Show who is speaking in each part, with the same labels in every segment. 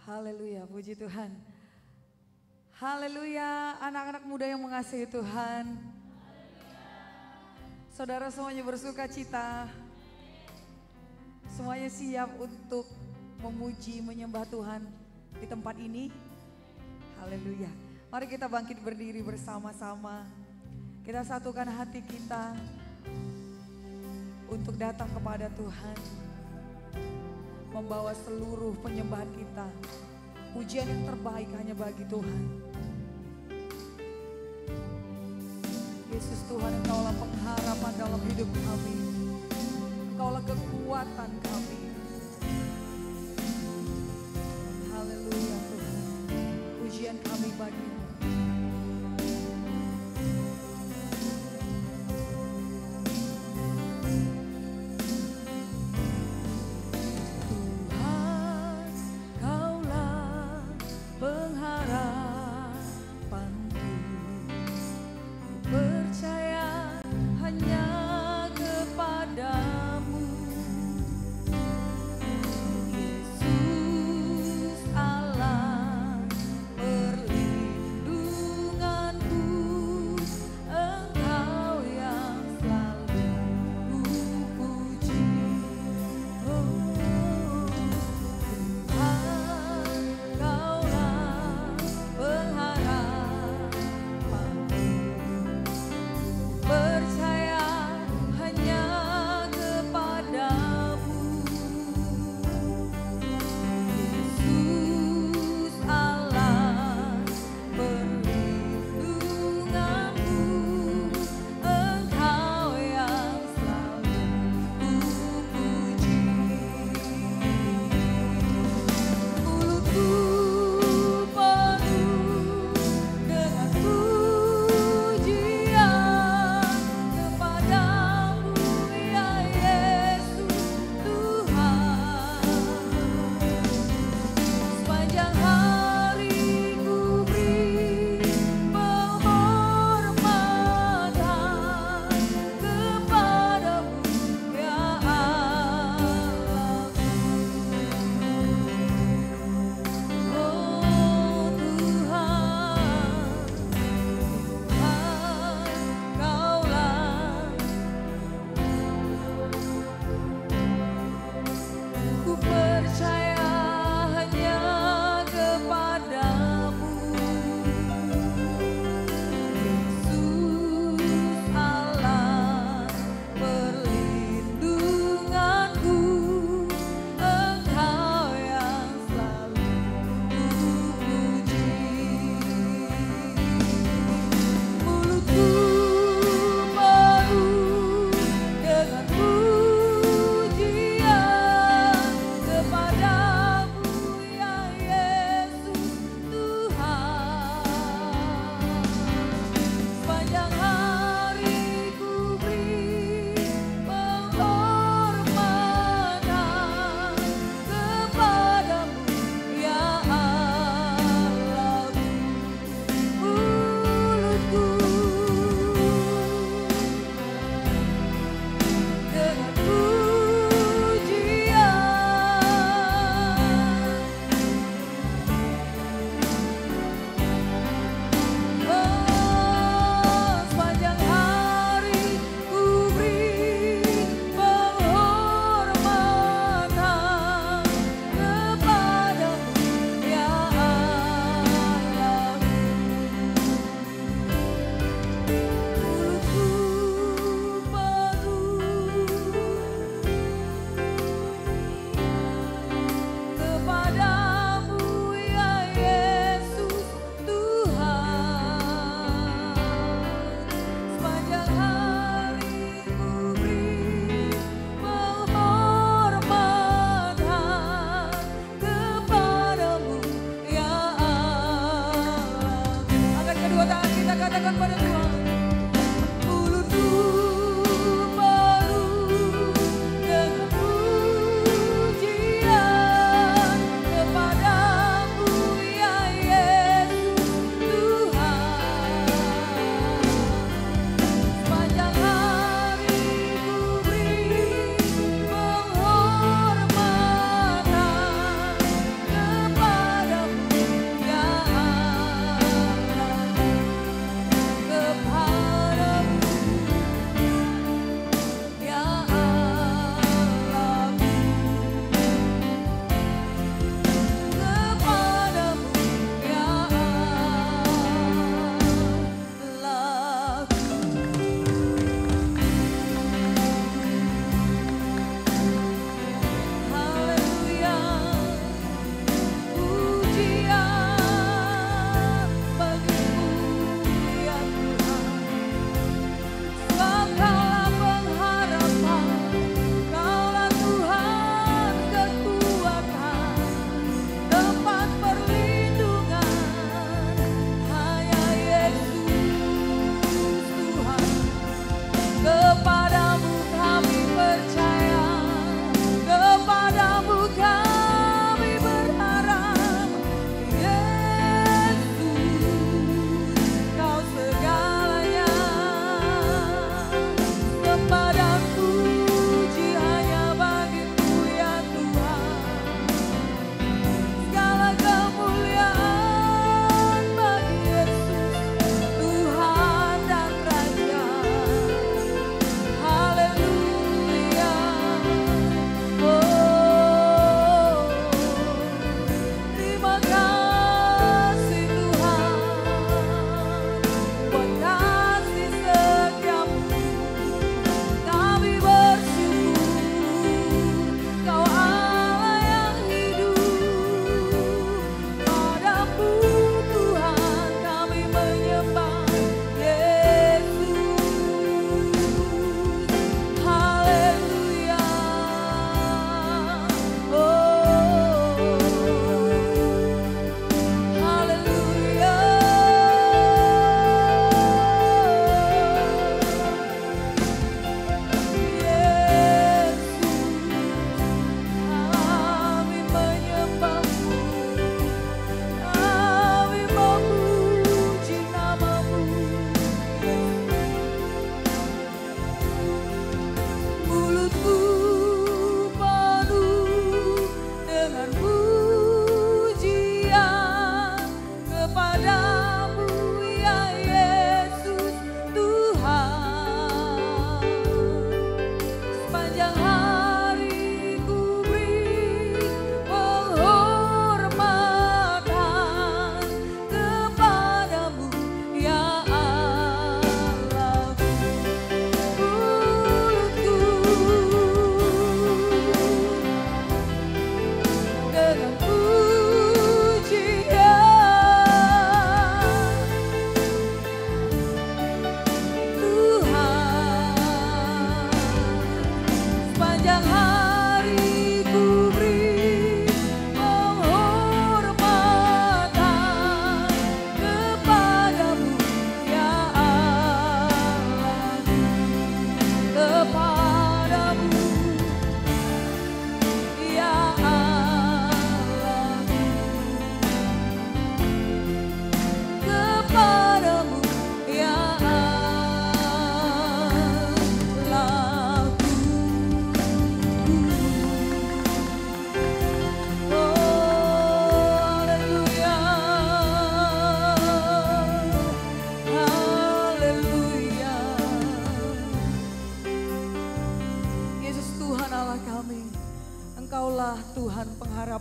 Speaker 1: Haleluya, puji Tuhan. Haleluya, anak-anak muda yang mengasihi Tuhan. Saudara semuanya bersuka cita. Semuanya siap untuk memuji, menyembah Tuhan di tempat ini. Haleluya. Mari kita bangkit berdiri bersama-sama. Kita satukan hati kita untuk datang kepada Tuhan. Membawa seluruh penyembahan kita. Pujian yang terbaik hanya bagi Tuhan. Yesus Tuhan, Engkaulah pengharapan dalam hidup kami. Engkaulah kekuatan kami. Haleluya Tuhan. Pujian kami bagi-Mu.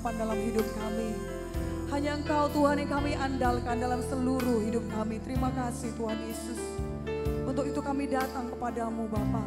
Speaker 1: harapan dalam hidup kami. Hanya Engkau Tuhan yang kami andalkan dalam seluruh hidup kami. Terima kasih Tuhan Yesus. Untuk itu kami datang kepadamu Bapa.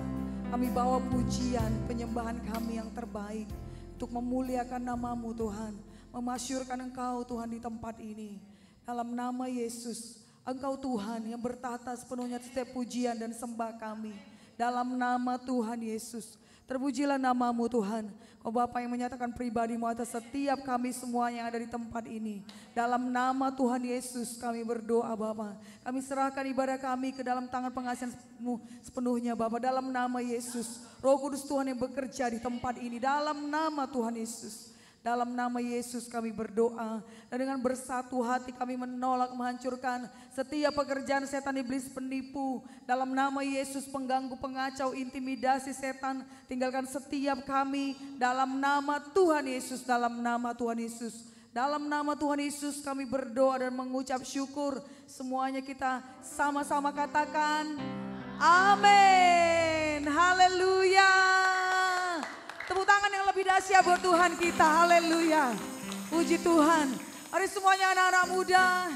Speaker 1: Kami bawa pujian, penyembahan kami yang terbaik. Untuk memuliakan namamu Tuhan. Memasyurkan Engkau Tuhan di tempat ini. Dalam nama Yesus, Engkau Tuhan yang bertahta sepenuhnya setiap pujian dan sembah kami. Dalam nama Tuhan Yesus. Terpujilah namamu Tuhan. Kau Bapa yang menyatakan pribadimu atas setiap kami semua yang ada di tempat ini. Dalam nama Tuhan Yesus kami berdoa Bapa. Kami serahkan ibadah kami ke dalam tangan pengasihan-Mu sepenuhnya Bapa. Dalam nama Yesus. Roh Kudus Tuhan yang bekerja di tempat ini. Dalam nama Tuhan Yesus. Dalam nama Yesus kami berdoa. Dan dengan bersatu hati kami menolak menghancurkan setiap pekerjaan setan iblis penipu. Dalam nama Yesus pengganggu, pengacau, intimidasi setan. Tinggalkan setiap kami dalam nama Tuhan Yesus. Dalam nama Tuhan Yesus. Dalam nama Tuhan Yesus kami berdoa dan mengucap syukur. Semuanya kita sama-sama katakan amin. Haleluya. Tepuk tangan yang lebih dahsyat buat Tuhan kita. Haleluya. Puji Tuhan. Mari semuanya anak-anak muda.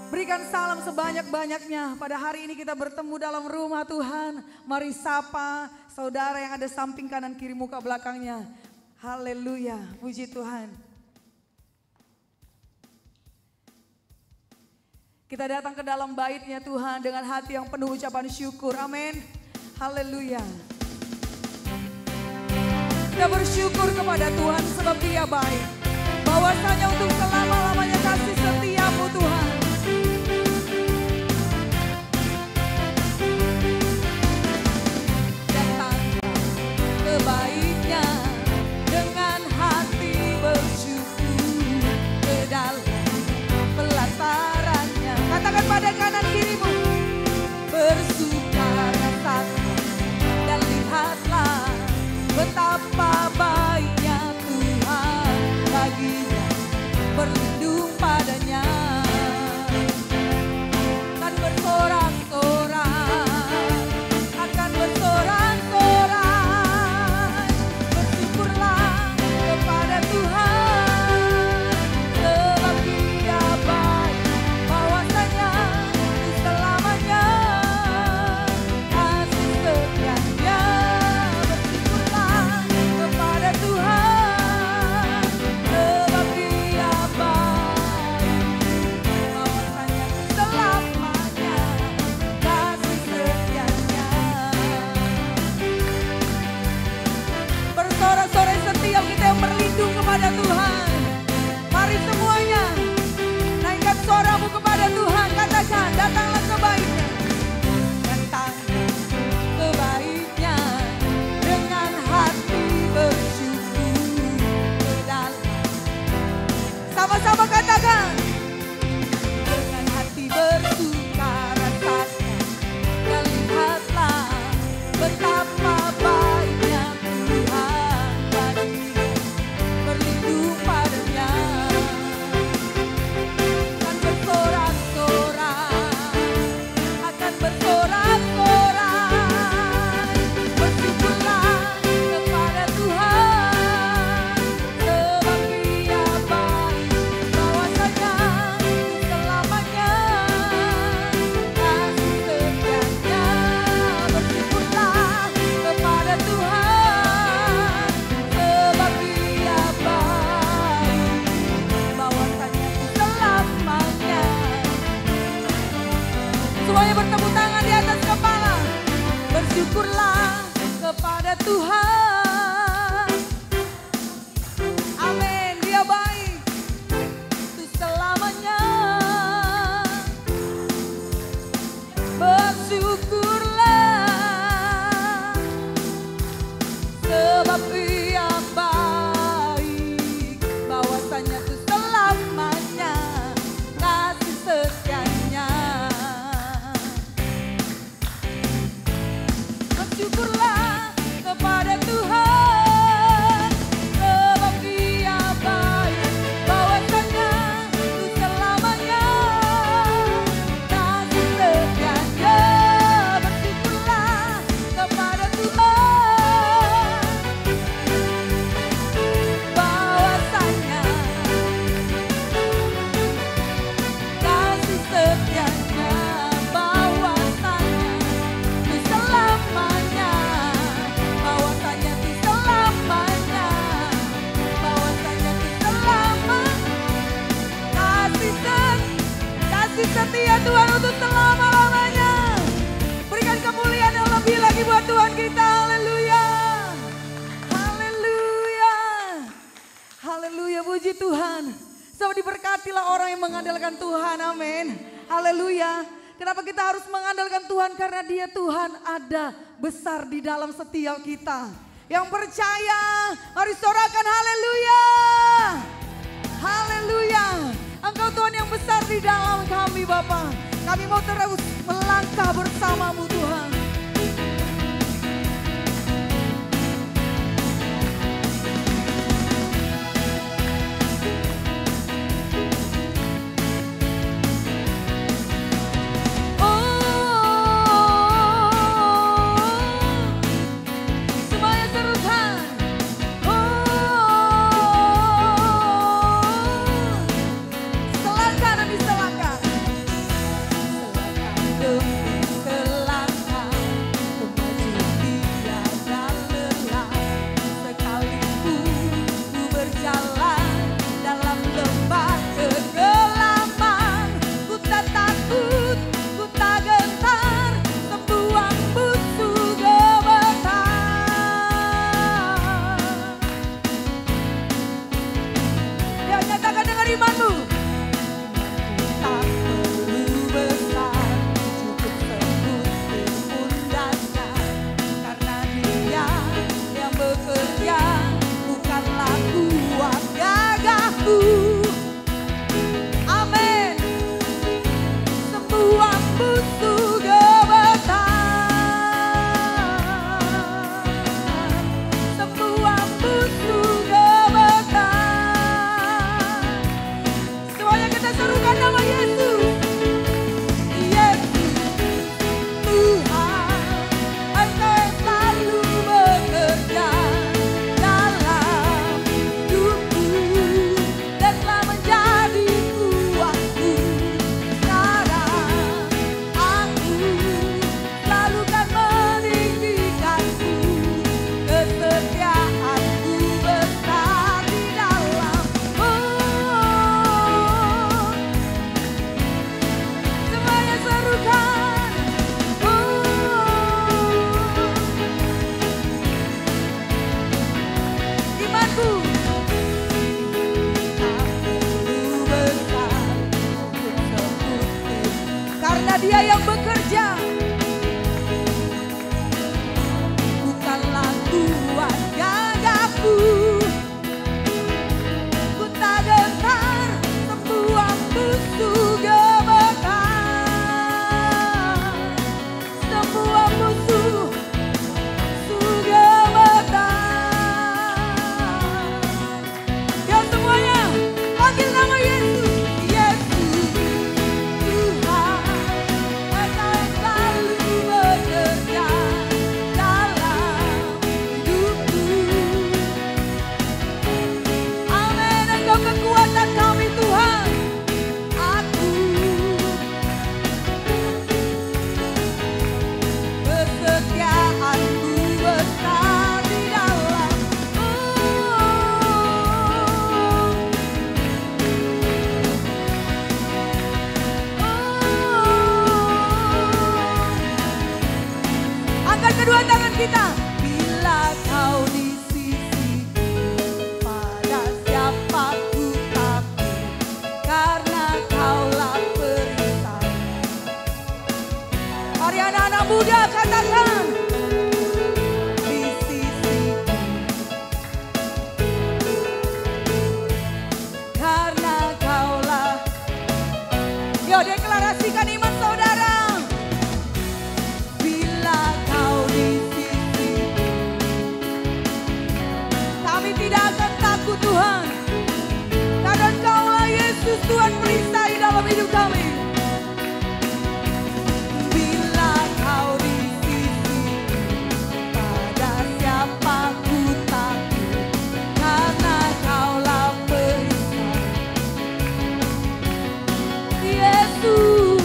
Speaker 1: Berikan salam sebanyak-banyaknya. Pada hari ini kita bertemu dalam rumah Tuhan. Mari sapa saudara yang ada samping kanan kiri muka belakangnya. Haleluya. Puji Tuhan. Kita datang ke dalam bait-Nya Tuhan dengan hati yang penuh ucapan syukur. Amin. Haleluya. Kita bersyukur kepada Tuhan sebab Dia baik. Bahwasanya untuk selama-lamanya kasih setia-Mu Tuhan. Datang ke bait-Nya dengan hati bersyukur ke dalam pelatarannya. Katakan pada kanan kirimu, bersukaria dan lihatlah betapa baiknya Tuhan baginya, berlindung padanya. Akan bersorak-sorai, akan bersorak-sorai. Bersyukurlah kepada Tuhan, sebab Dia baik, bahwasanya selamanya kasih setianya. Sore setiap kita yang berlindung kepada Tuhan. Mari semuanya naikkan suaramu kepada Tuhan. Katakan, datanglah ke bait-Nya. Datang ke bait-Nya dengan hati bersyukur ke dalam. Sama-sama katakan. Dengan hati bersukaria dan lihatlah betapa baiknya berlindung padanya. Akan bersorak-sorai, akan bersorak-sorai. Bersyukurlah kepada Tuhan, sebab Dia baik, bahwasanya selamanya kasih setianya. Bersyukurlah kepada Tuhan, sebab Dia baik, bahwasanya selamanya. Semuanya bertepuk tangan di atas kepala. Bersyukurlah kepada Tuhan. Amin. Dia baik untuk selamanya. Bersyukurlah sebab Dia baik, bahwasanya itu selamanya kasih setianya. Bersyukurlah kepada Tuhan. Tuhan untuk selama-lamanya. Berikan kemuliaan yang lebih lagi buat Tuhan kita. Haleluya. Haleluya. Haleluya, puji Tuhan. So diberkatilah orang yang mengandalkan Tuhan, amin. Haleluya. Kenapa kita harus mengandalkan Tuhan? Karena Dia Tuhan ada besar di dalam setiap kita. Yang percaya, mari sorakan haleluya. Haleluya. Engkau Tuhan yang besar di dalam kami Bapa. Kami mau terus melangkah bersamamu Tuhan. Dia yang bekerja, bukanlah Tuhan gagahku. Ku tak gentar, semua musuh gemetar. Semua musuh gemetar. Ya semuanya, panggil nama Yesus. Kedua tangan kita. Bila kau di sisi, pada siapa ku takut, karena kaulah perisai. Mari anak-anak muda katakan, di sisiku, karena kaulah. Yo, deklarasikan iman saudara. Tuhan, karena Engkaulah Yesus Tuhan perisai dalam hidup kami. Bila kau di sisi, pada siapa ku takut, karena Kaulah perisai. Yesus.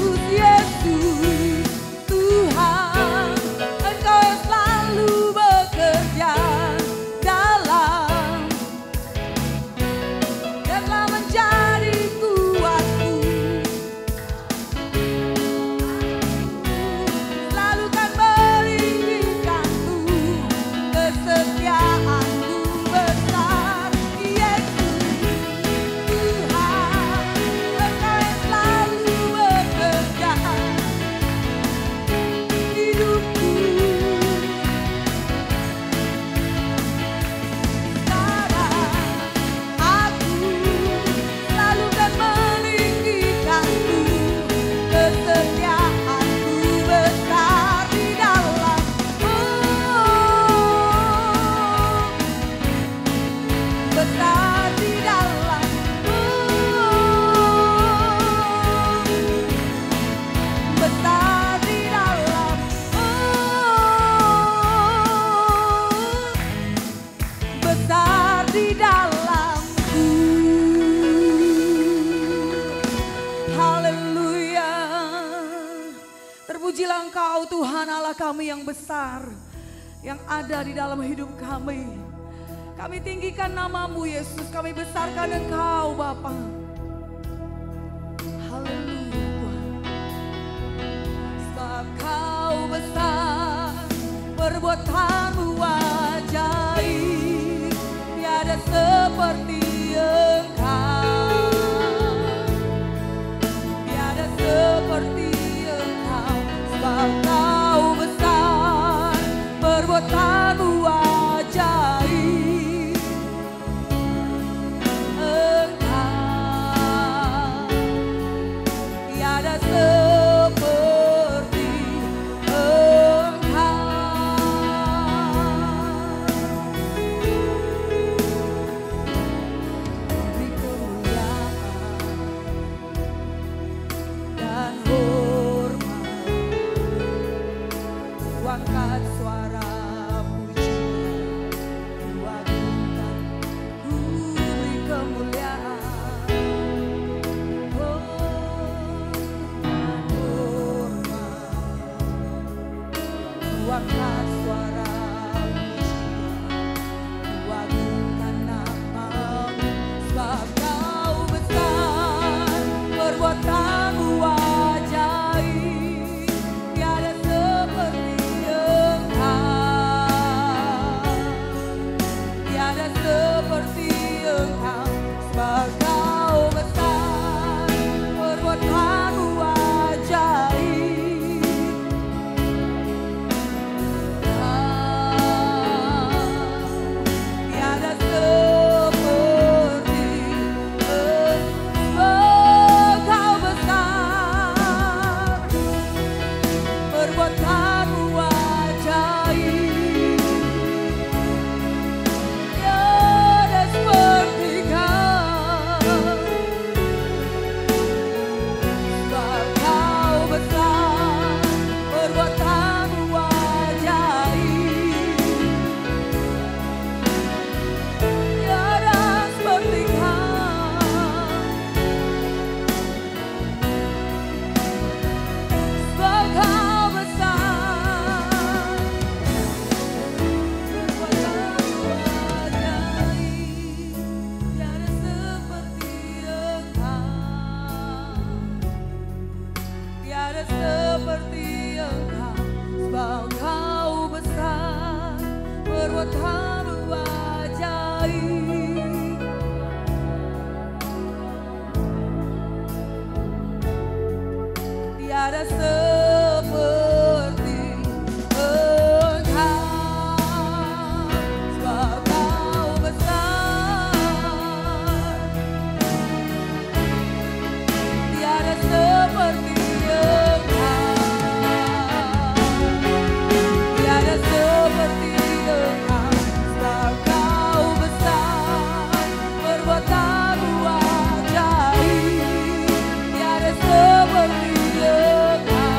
Speaker 1: Engkau Tuhan Allah kami yang besar, yang ada di dalam hidup kami. Kami tinggikan nama-Mu Yesus, kami besarkan Engkau Bapa. Haleluya Tuhan. Sebab Kau besar, perbuatan-Mu ajaib, tiada seperti Engkau, tiada seperti Engkau. Sebab Kau besar, perbuatan-Mu ajaib, Engkau tiada seperti Engkau. Beri kemuliaan dan hormat, angkat suara pujian, diwakilkan ku beri kemuliaan, dan hormat, angkat suara pujian, diwakilkan nama-Mu. Sebab Kau besar, perbuatan-Mu ajaib, tiada seperti tiada seperti Engkau. Sebab Kau besar, perbuatan-Mu ajaib, tiada seperti Engkau. Kau besar, perbuatan-Mu ajaib, tiada seperti Kau. Sebab Kau besar, perbuatan-Mu ajaib, tiada seperti Kau. Sebab Kau besar, perbuatan-Mu ajaib, tiada seperti Engkau, tiada seperti Engkau. Sebab Kau besar, perbuatan-Mu ajaib, tiada seperti Engkau. Sebab Kau besar, tiada seperti Engkau, tiada seperti Engkau. Sebab Kau besar, perbuatan-Mu ajaib, tiada seperti Engkau.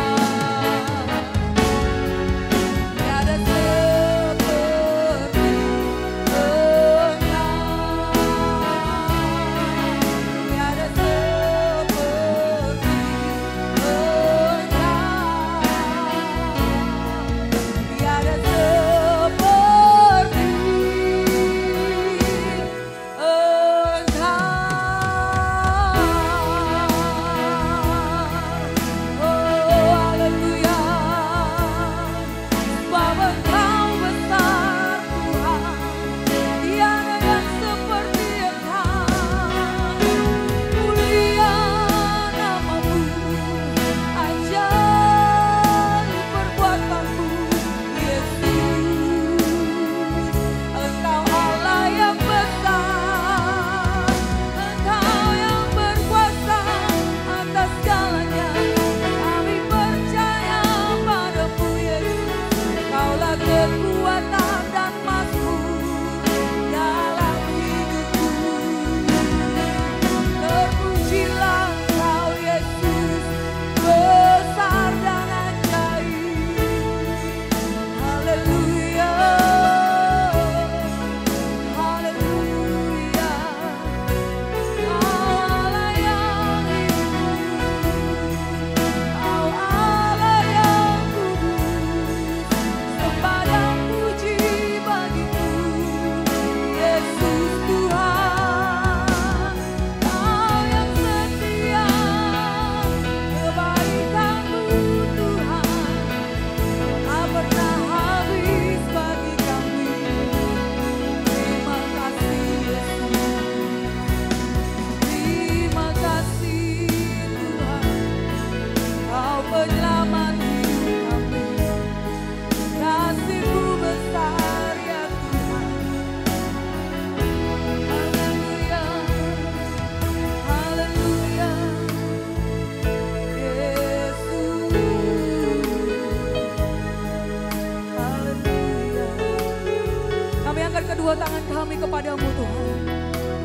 Speaker 1: kami kepadamu Tuhan.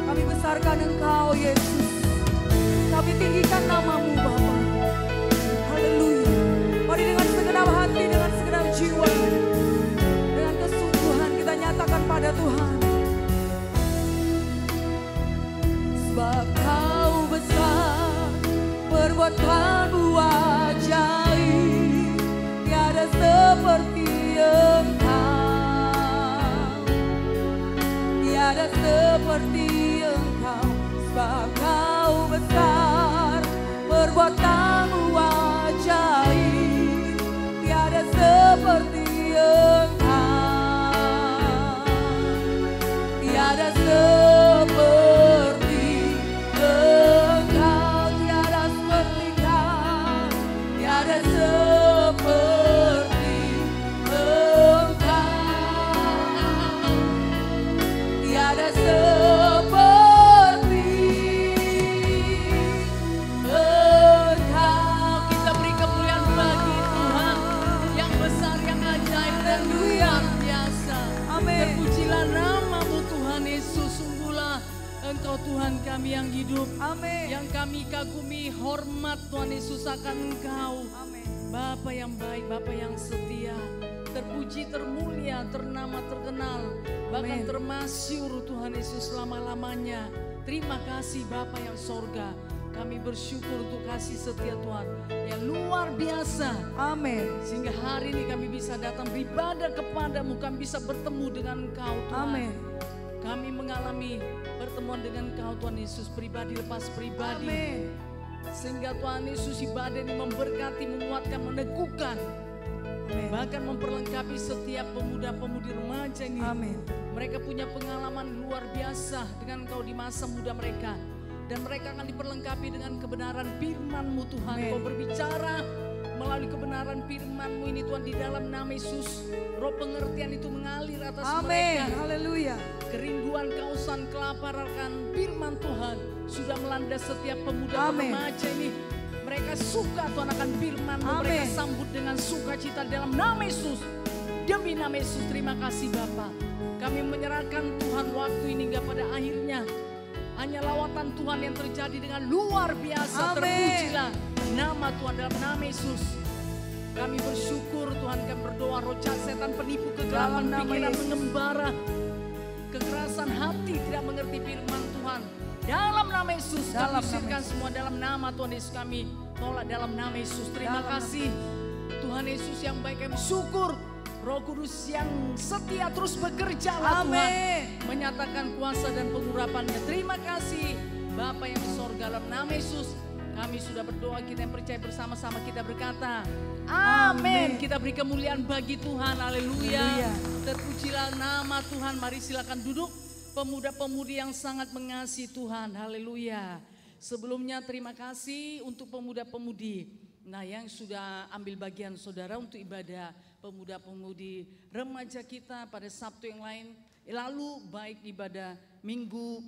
Speaker 1: Kami besarkan Engkau Yesus. Kami tinggikan namamu Bapa. Haleluya. Mari dengan segenap hati, dengan segenap jiwa, dengan kesungguhan kita nyatakan pada Tuhan. Sebab Kau besar, perbuatanmu ajaib, tiada seperti Engkau, tiada seperti Engkau. Sebab Kau besar, perbuatanmu ajaib, tiada seperti Engkau, tiada seperti Engkau, tiada seperti Kau, tiada seperti Engkau, tiada seperti Engkau.
Speaker 2: Kita beri kemuliaan bagi Tuhan yang besar, yang ajaib dan luar biasa.
Speaker 1: Amin.
Speaker 2: Terpujilah namamu Tuhan Yesus. Sungguhlah Engkau Tuhan kami yang hidup.
Speaker 1: Amin.
Speaker 2: Yang kami kagumi, hormat Tuhan Yesus akan Engkau.
Speaker 1: Amin.
Speaker 2: Bapa yang baik, Bapa yang setia, terpuji, termulia, ternama, terkenal, bahkan
Speaker 1: Amin.
Speaker 2: termasyur Tuhan Yesus selama-lamanya. Terima kasih Bapa yang sorga. Kami bersyukur untuk kasih setia Tuhan yang luar biasa.
Speaker 1: Amin.
Speaker 2: Sehingga hari ini kami bisa datang beribadah kepadamu, kami bisa bertemu dengan Engkau Tuhan.
Speaker 1: Amin.
Speaker 2: Kami mengalami pertemuan dengan Engkau Tuhan Yesus, pribadi lepas pribadi.
Speaker 1: Amin.
Speaker 2: Sehingga Tuhan Yesus ibadah ini memberkati, menguatkan, meneguhkan,
Speaker 1: Amin.
Speaker 2: bahkan memperlengkapi setiap pemuda-pemudi remaja ini.
Speaker 1: Amin.
Speaker 2: Mereka punya pengalaman luar biasa dengan Engkau di masa muda mereka. Dan mereka akan diperlengkapi dengan kebenaran firman-Mu Tuhan.
Speaker 1: Amin.
Speaker 2: Kau berbicara melalui kebenaran firman-Mu ini Tuhan, di dalam nama Yesus. Roh pengertian itu mengalir atas
Speaker 1: Amin.
Speaker 2: mereka.
Speaker 1: Haleluya.
Speaker 2: Kerinduan, kausan, kelaparan akan firman Tuhan sudah melanda setiap pemuda
Speaker 1: Amin.
Speaker 2: remaja ini. Mereka suka Tuhan akan firman-Mu.
Speaker 1: Amin.
Speaker 2: Mereka sambut dengan sukacita dalam nama Yesus. Demi nama Yesus, terima kasih Bapa. Kami menyerahkan Tuhan waktu ini hingga pada akhirnya. Hanya lawatan Tuhan yang terjadi dengan luar biasa.
Speaker 1: Amin.
Speaker 2: Terpujilah nama Tuhan dalam nama Yesus. Kami bersyukur Tuhan, kami berdoa roh jahat, setan, penipu, kegelapan,
Speaker 1: Dalam nama
Speaker 2: pikiran,
Speaker 1: Yesus.
Speaker 2: mengembara, kekerasan hati, tidak mengerti firman Tuhan. Dalam nama Yesus kami
Speaker 1: Dalam nama
Speaker 2: usirkan
Speaker 1: Yesus.
Speaker 2: semua, dalam nama Tuhan Yesus kami tolak dalam nama Yesus. Terima
Speaker 1: Dalam nama
Speaker 2: kasih Tuhan Yesus yang baik, kami syukur. Roh Kudus yang setia terus bekerjalah Tuhan,
Speaker 1: Amin.
Speaker 2: menyatakan kuasa dan pengurapannya. Terima kasih Bapa yang di sorga, dalam nama Yesus kami sudah berdoa, kita yang percaya bersama-sama kita berkata amin.
Speaker 1: Amin.
Speaker 2: Kita beri kemuliaan bagi Tuhan. Haleluya.
Speaker 1: Haleluya.
Speaker 2: Terpujilah nama Tuhan. Mari silakan duduk pemuda-pemudi yang sangat mengasihi Tuhan. Haleluya. Sebelumnya terima kasih untuk pemuda-pemudi, nah yang sudah ambil bagian saudara untuk ibadah pemuda-pemudi remaja kita pada Sabtu yang lalu, baik ibadah minggu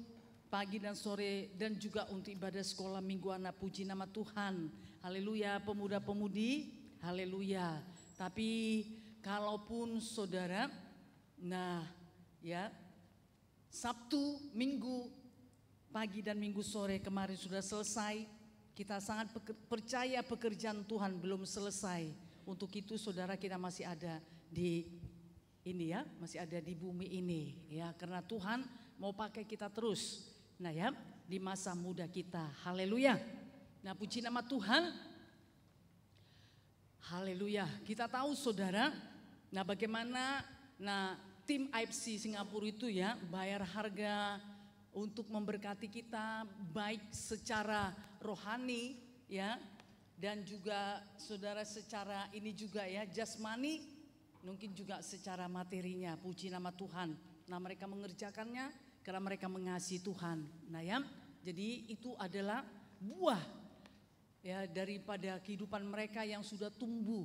Speaker 2: pagi dan sore, dan juga untuk ibadah sekolah minggu anak. Puji nama Tuhan. Haleluya. Pemuda-pemudi, haleluya. Tapi kalaupun saudara, nah ya, Sabtu, Minggu pagi dan Minggu sore kemarin sudah selesai, kita sangat percaya pekerjaan Tuhan belum selesai. Untuk itu saudara, kita masih ada di ini ya, masih ada di bumi ini ya, karena Tuhan mau pakai kita terus. Nah ya, di masa muda kita. Haleluya. Nah, puji nama Tuhan. Haleluya. Kita tahu saudara, nah bagaimana tim AFC Singapura itu ya bayar harga untuk memberkati kita, baik secara rohani ya, dan juga saudara secara ini juga ya, jasmani, mungkin juga secara materinya. Puji nama Tuhan. Nah, mereka mengerjakannya karena mereka mengasihi Tuhan. Nah ya, jadi itu adalah buah ya daripada kehidupan mereka yang sudah tumbuh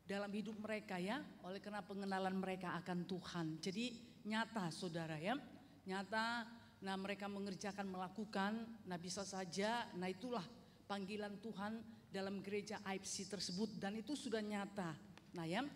Speaker 2: dalam hidup mereka ya, oleh karena pengenalan mereka akan Tuhan. Jadi nyata saudara ya, nyata. Nah, mereka mengerjakan, melakukan, nah bisa saja, nah itulah panggilan Tuhan dalam gereja AFC tersebut, dan itu sudah nyata. Nah ya,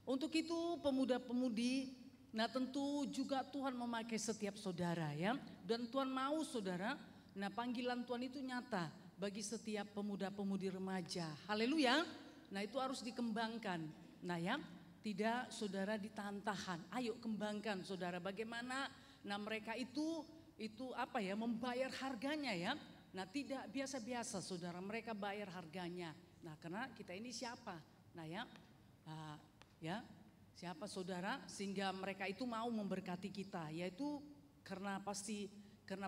Speaker 2: untuk itu pemuda-pemudi Nah tentu juga Tuhan memakai setiap saudara ya. Dan Tuhan mau saudara, nah panggilan Tuhan itu nyata bagi setiap pemuda-pemudi remaja. Haleluya. Nah itu harus dikembangkan. Nah ya, tidak saudara ditahan-tahan. Ayo kembangkan saudara bagaimana nah mereka itu apa ya, membayar harganya ya. Nah tidak biasa-biasa saudara, mereka bayar harganya. Nah karena kita ini siapa? Nah ya, siapa saudara sehingga mereka itu mau memberkati kita, yaitu karena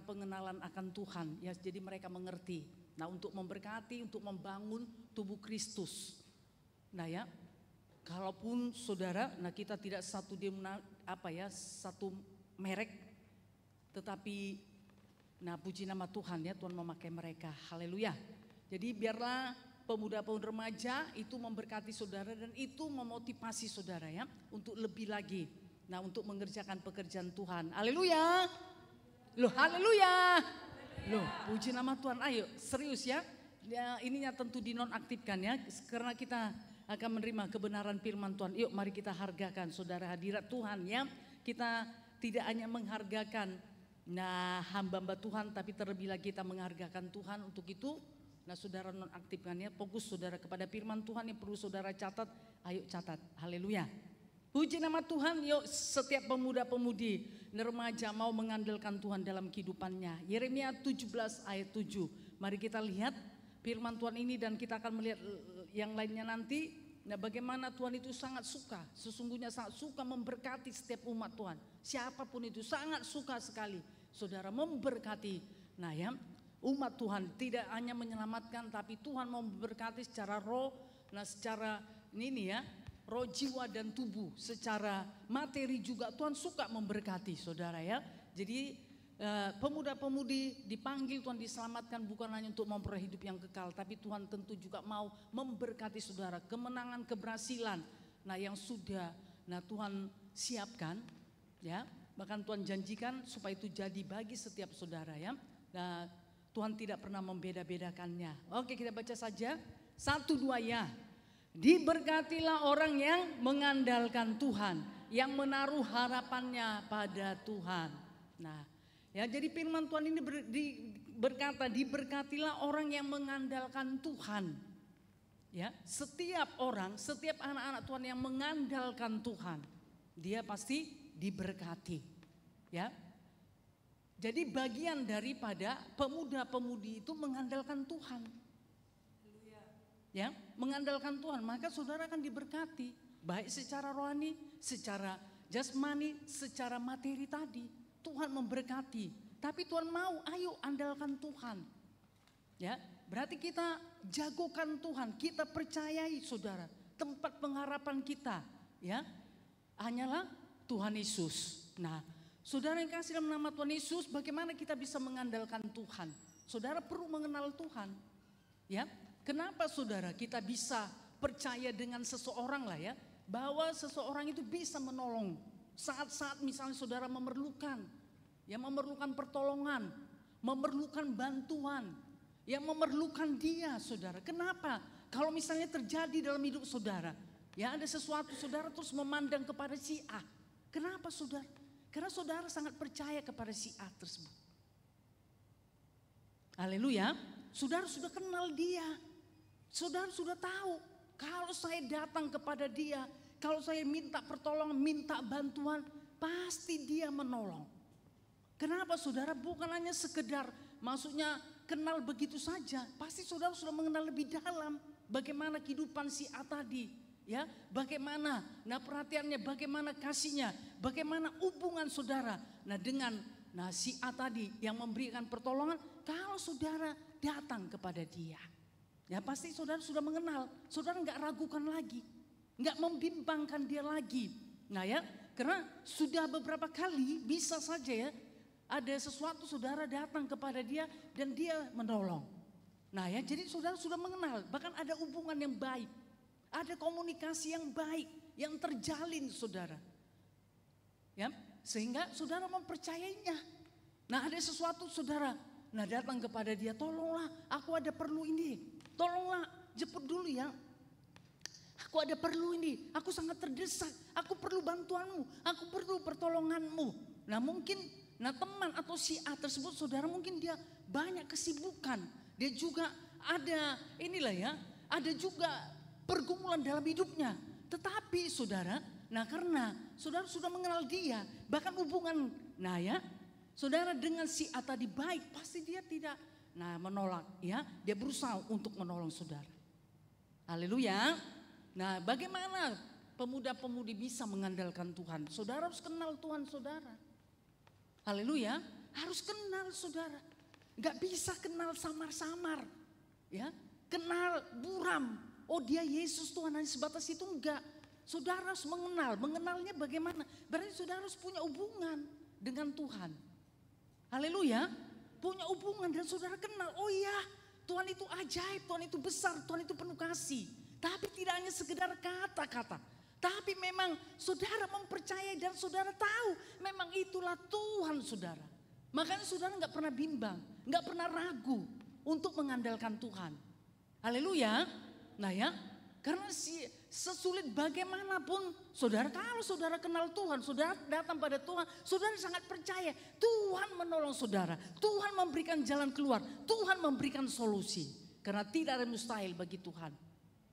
Speaker 2: pengenalan akan Tuhan ya, jadi mereka mengerti. Nah untuk memberkati, untuk membangun tubuh Kristus. Nah ya, kalaupun saudara, nah kita tidak satu merek, tetapi nah puji nama Tuhan ya, Tuhan memakai mereka. Haleluya. Jadi biarlah pemuda-pemudi remaja itu memberkati saudara dan itu memotivasi saudara ya untuk lebih lagi. Nah untuk mengerjakan pekerjaan Tuhan. Haleluya. Loh haleluya. Loh puji nama Tuhan. Ayo serius ya. Ya ininya tentu dinonaktifkan ya. Karena kita akan menerima kebenaran firman Tuhan. Yuk mari kita hargakan saudara hadirat Tuhan ya. Kita tidak hanya menghargakan hamba-hamba Tuhan, tapi terlebih lagi kita menghargakan Tuhan. Untuk itu nah saudara nonaktifkannya, fokus saudara kepada firman Tuhan yang perlu saudara catat. Ayo catat, haleluya. Puji nama Tuhan. Yuk setiap pemuda-pemudi remaja mau mengandalkan Tuhan dalam kehidupannya. Yeremia 17 ayat 7. Mari kita lihat firman Tuhan ini dan kita akan melihat yang lainnya nanti. Nah bagaimana Tuhan itu sangat suka, sesungguhnya sangat suka memberkati setiap umat Tuhan. Siapapun itu sangat suka sekali saudara memberkati. Nah ya, umat Tuhan tidak hanya menyelamatkan, tapi Tuhan mau memberkati secara roh, nah secara ini ya, roh, jiwa dan tubuh, secara materi juga Tuhan suka memberkati saudara ya. Jadi pemuda-pemudi dipanggil Tuhan diselamatkan bukan hanya untuk memperoleh hidup yang kekal, tapi Tuhan tentu juga mau memberkati saudara, kemenangan, keberhasilan. Nah yang sudah Tuhan siapkan ya, bahkan Tuhan janjikan supaya itu jadi bagi setiap saudara ya. Nah Tuhan tidak pernah membeda-bedakannya. Oke kita baca saja. 1, 2 ya. Diberkatilah orang yang mengandalkan Tuhan, yang menaruh harapannya pada Tuhan. Nah ya jadi firman Tuhan ini berkata diberkatilah orang yang mengandalkan Tuhan. Ya, setiap orang, setiap anak-anak Tuhan yang mengandalkan Tuhan, dia pasti diberkati. Ya. Jadi bagian daripada pemuda-pemudi itu mengandalkan Tuhan. Ya, mengandalkan Tuhan, maka saudara akan diberkati. Baik secara rohani, secara jasmani, secara materi tadi. Tuhan memberkati. Tapi Tuhan mau, ayo andalkan Tuhan. Ya, berarti kita jagokan Tuhan, kita percayai saudara. Tempat pengharapan kita, ya, hanyalah Tuhan Yesus. Nah, saudara yang kasih dalam nama Tuhan Yesus, bagaimana kita bisa mengandalkan Tuhan? Saudara perlu mengenal Tuhan. Ya, kenapa saudara kita bisa percaya dengan seseorang lah ya, bahwa seseorang itu bisa menolong saat-saat misalnya saudara memerlukan, yang memerlukan pertolongan, memerlukan bantuan, yang memerlukan dia saudara. Kenapa? Kalau misalnya terjadi dalam hidup saudara, ya ada sesuatu saudara terus memandang kepada si A. Kenapa saudara? Karena saudara sangat percaya kepada si A tersebut. Haleluya. Saudara sudah kenal dia. Saudara sudah tahu kalau saya datang kepada dia, kalau saya minta pertolongan, minta bantuan, pasti dia menolong. Kenapa saudara? Bukan hanya sekedar maksudnya kenal begitu saja. Pasti saudara sudah mengenal lebih dalam bagaimana kehidupan si A tadi. Ya, bagaimana perhatiannya, bagaimana kasihnya, bagaimana hubungan saudara dengan si A tadi yang memberikan pertolongan. Kalau saudara datang kepada dia, ya pasti saudara sudah mengenal. Saudara nggak ragukan lagi, nggak membimbangkan dia lagi. Nah ya, karena sudah beberapa kali bisa saja ya ada sesuatu saudara datang kepada dia dan dia menolong. Nah ya, jadi saudara sudah mengenal, bahkan ada hubungan yang baik. Ada komunikasi yang baik yang terjalin saudara. Ya, sehingga saudara mempercayainya. Nah, ada sesuatu saudara, datang kepada dia, tolonglah aku ada perlu ini. Tolonglah jemput dulu ya. Aku ada perlu ini, aku sangat terdesak, aku perlu bantuanmu, aku perlu pertolonganmu. Nah mungkin, teman atau si A tersebut saudara mungkin dia banyak kesibukan. Dia juga ada ada juga pergumulan dalam hidupnya. Tetapi saudara, karena saudara sudah mengenal dia, bahkan hubungan, saudara dengan si A tadi baik, pasti dia tidak menolak ya, dia berusaha untuk menolong saudara. Haleluya. Nah, bagaimana pemuda-pemudi bisa mengandalkan Tuhan? Saudara harus kenal Tuhan saudara. Haleluya, harus kenal saudara. Gak bisa kenal samar-samar, ya, kenal buram. Oh dia Yesus Tuhan hanya sebatas itu, enggak. Saudara harus mengenalnya bagaimana? Berarti saudara harus punya hubungan dengan Tuhan. Haleluya, punya hubungan dan saudara kenal. Oh iya, Tuhan itu ajaib, Tuhan itu besar, Tuhan itu penuh kasih. Tapi tidak hanya sekedar kata-kata. Tapi memang saudara mempercayai dan saudara tahu memang itulah Tuhan saudara. Makanya saudara gak pernah bimbang, gak pernah ragu untuk mengandalkan Tuhan. Haleluya. Karena sesulit bagaimanapun saudara, kalau saudara kenal Tuhan, saudara datang pada Tuhan, saudara sangat percaya Tuhan menolong saudara. Tuhan memberikan jalan keluar, Tuhan memberikan solusi. Karena tidak ada mustahil bagi Tuhan.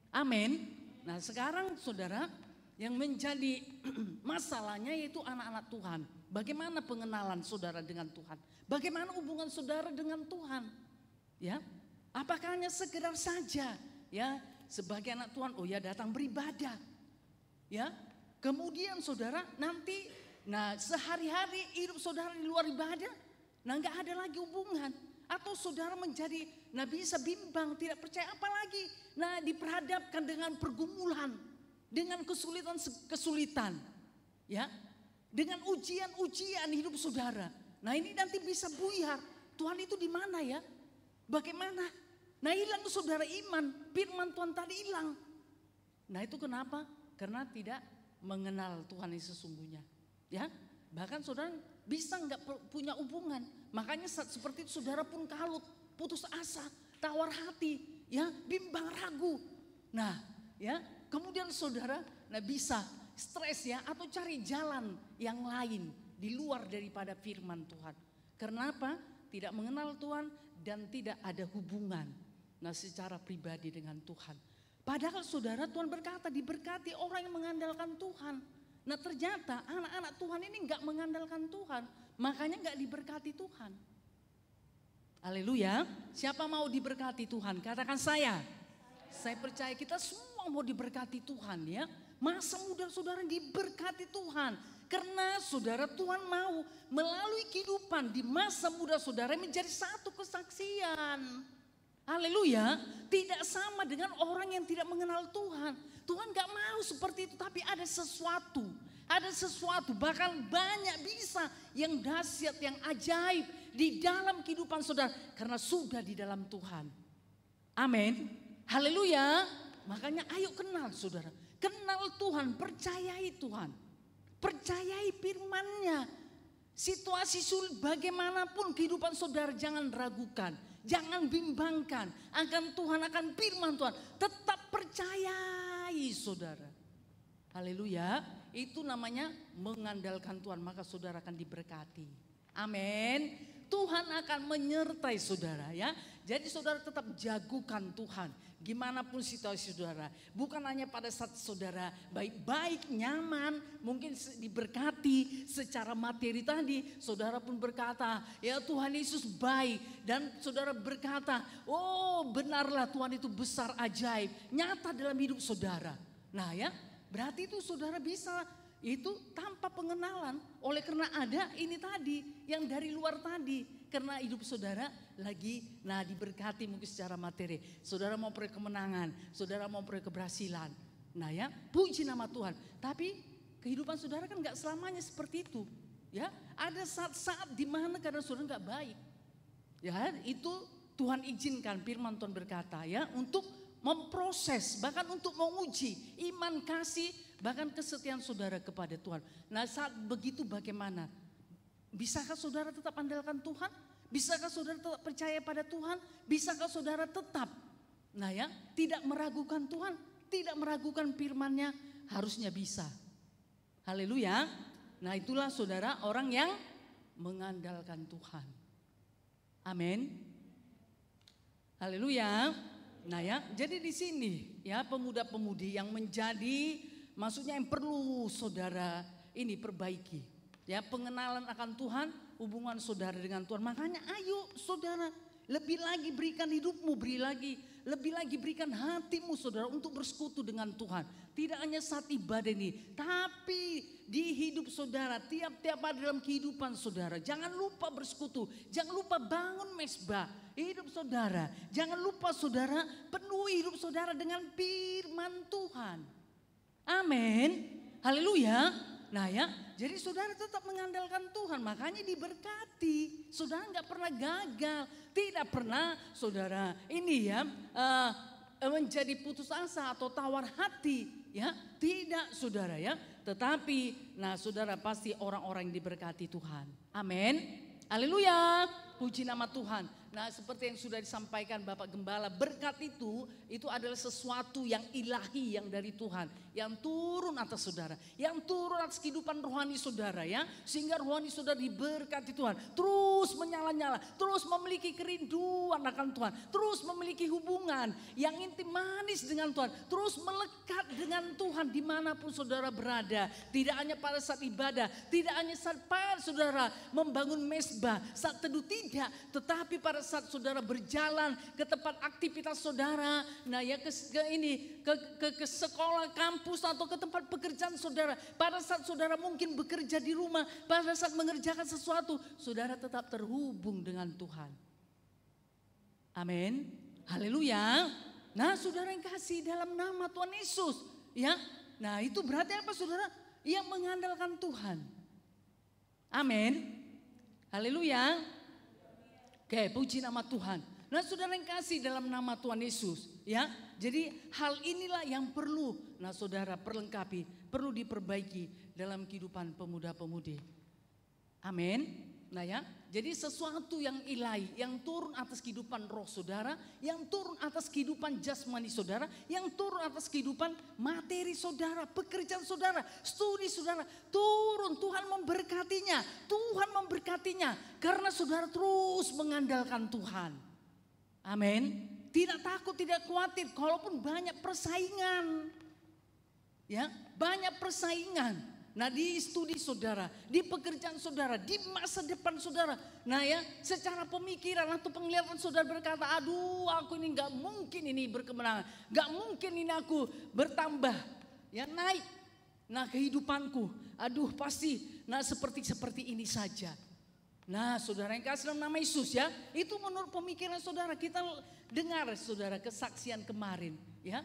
Speaker 2: Amin. Nah sekarang saudara, yang menjadi masalahnya yaitu anak-anak Tuhan. Bagaimana pengenalan saudara dengan Tuhan? Bagaimana hubungan saudara dengan Tuhan? Ya, apakah hanya sekedar saja ya sebagai anak Tuhan, oh ya datang beribadah. Ya, kemudian saudara nanti sehari-hari hidup saudara di luar ibadah, nggak ada lagi hubungan. Atau saudara menjadi bisa bimbang, tidak percaya, apalagi diperhadapkan dengan pergumulan, dengan kesulitan, ya, dengan ujian-ujian hidup saudara. Ini nanti bisa buyar. Tuhan itu di mana ya? Bagaimana? Hilang saudara iman, firman Tuhan tadi hilang. Itu kenapa? Karena tidak mengenal Tuhan yang sesungguhnya. Ya, bahkan saudara bisa nggak punya hubungan. Makanya seperti itu saudara pun kalut, putus asa, tawar hati, ya, bimbang ragu. Kemudian saudara bisa stres ya, atau cari jalan yang lain di luar daripada firman Tuhan. Kenapa? Tidak mengenal Tuhan dan tidak ada hubungan secara pribadi dengan Tuhan. Padahal saudara, Tuhan berkata diberkati orang yang mengandalkan Tuhan. Ternyata anak-anak Tuhan ini gak mengandalkan Tuhan, makanya gak diberkati Tuhan. Haleluya. Siapa mau diberkati Tuhan? Katakan saya. Saya percaya kita semua mau diberkati Tuhan ya. Masa muda saudara diberkati Tuhan. Karena saudara, Tuhan mau melalui kehidupan di masa muda saudara menjadi satu kesaksian. Haleluya. Tidak sama dengan orang yang tidak mengenal Tuhan. Tuhan gak mau seperti itu, tapi ada sesuatu. Ada sesuatu, bahkan banyak bisa yang dahsyat, yang ajaib di dalam kehidupan saudara. Karena sudah di dalam Tuhan. Amin. Haleluya. Makanya ayo kenal saudara. Kenal Tuhan, percayai Tuhan. Percayai firman-Nya. Situasi sulit bagaimanapun kehidupan saudara, jangan ragukan. Jangan bimbangkan akan Tuhan, akan firman Tuhan. Tetap percayai saudara. Haleluya. Itu namanya mengandalkan Tuhan, maka saudara akan diberkati. Amin. Tuhan akan menyertai saudara ya. Jadi saudara tetap jagukan Tuhan. Gimana pun situasi saudara. Bukan hanya pada saat saudara baik-baik, nyaman, mungkin diberkati secara materi tadi. Saudara pun berkata, ya Tuhan Yesus baik. Dan saudara berkata, oh benarlah Tuhan itu besar, ajaib. Nyata dalam hidup saudara. Berarti itu saudara bisa itu tanpa pengenalan. Oleh karena ada ini tadi, yang dari luar tadi. Karena hidup saudara lagi diberkati mungkin secara materi. Saudara mau peroleh kemenangan, saudara mau peroleh keberhasilan. Puji nama Tuhan. Tapi kehidupan saudara kan gak selamanya seperti itu. Ya, ada saat-saat di mana kadang saudara gak baik. Ya, itu Tuhan izinkan, firman Tuhan berkata ya, untuk memproses, bahkan untuk menguji iman, kasih, bahkan kesetiaan saudara kepada Tuhan. Saat begitu bagaimana? Bisakah saudara tetap andalkan Tuhan? Bisakah saudara tetap percaya pada Tuhan? Bisakah saudara tetap tidak meragukan Tuhan? tidak meragukan firman-Nya, harusnya bisa. Haleluya. Nah itulah saudara orang yang mengandalkan Tuhan. Amin. Haleluya. Nah ya, jadi di sini ya pemuda-pemudi yang menjadi, maksudnya yang perlu saudara ini perbaiki. Ya, pengenalan akan Tuhan, hubungan saudara dengan Tuhan. Makanya ayo saudara, lebih lagi berikan hidupmu, lebih lagi berikan hatimu saudara untuk bersekutu dengan Tuhan. Tidak hanya saat ibadah ini, tapi di hidup saudara, tiap-tiap hari dalam kehidupan saudara. Jangan lupa bersekutu, jangan lupa bangun mesbah hidup saudara. Jangan lupa saudara, penuhi hidup saudara dengan firman Tuhan. Amin. Haleluya. Nah ya, jadi saudara tetap mengandalkan Tuhan, makanya diberkati. Saudara nggak pernah gagal, tidak pernah saudara ini ya menjadi putus asa atau tawar hati, ya tidak saudara ya. Tetapi, nah saudara pasti orang-orang yang diberkati Tuhan. Amin. Haleluya, puji nama Tuhan. Nah seperti yang sudah disampaikan Bapak Gembala, berkat itu adalah sesuatu yang ilahi yang dari Tuhan. Yang turun atas saudara, yang turun atas kehidupan rohani saudara ya. Sehingga rohani saudara diberkati Tuhan. Terus menyala-nyala, terus memiliki kerinduan akan Tuhan. Terus memiliki hubungan yang intim manis dengan Tuhan. Terus melekat dengan Tuhan dimanapun saudara berada. Tidak hanya pada saat ibadah, tidak hanya saat saudara membangun mesbah, saat teduh tidak. Tetapi pada saat saudara berjalan ke tempat aktivitas saudara, nah ya ke sekolah, kampus atau ke tempat pekerjaan saudara. Pada saat saudara mungkin bekerja di rumah, pada saat mengerjakan sesuatu, saudara tetap terhubung dengan Tuhan. Amin. Haleluya. Nah saudara yang kasih dalam nama Tuhan Yesus, ya. Nah itu berarti apa saudara? Yang mengandalkan Tuhan. Amin. Haleluya. Oke, puji nama Tuhan. Nah saudara yang kasih dalam nama Tuhan Yesus, ya. Jadi hal inilah yang perlu, nah saudara perlengkapi, perlu diperbaiki dalam kehidupan pemuda-pemudi. Amin. Nah ya, jadi sesuatu yang ilahi, yang turun atas kehidupan roh saudara, yang turun atas kehidupan jasmani saudara, yang turun atas kehidupan materi saudara, pekerjaan saudara, studi saudara, turun. Tuhan memberkatinya, Tuhan memberkatinya karena saudara terus mengandalkan Tuhan. Amin. Tidak takut, tidak khawatir, kalaupun banyak persaingan, ya banyak persaingan. Nah di studi saudara, di pekerjaan saudara, di masa depan saudara. Nah ya secara pemikiran atau penglihatan saudara berkata, aduh aku ini gak mungkin ini berkemenangan. Gak mungkin ini aku bertambah, ya naik. Nah kehidupanku, aduh pasti nah seperti ini saja. Nah saudara yang kasih dalam nama Yesus ya, itu menurut pemikiran saudara. Kita dengar saudara kesaksian kemarin ya.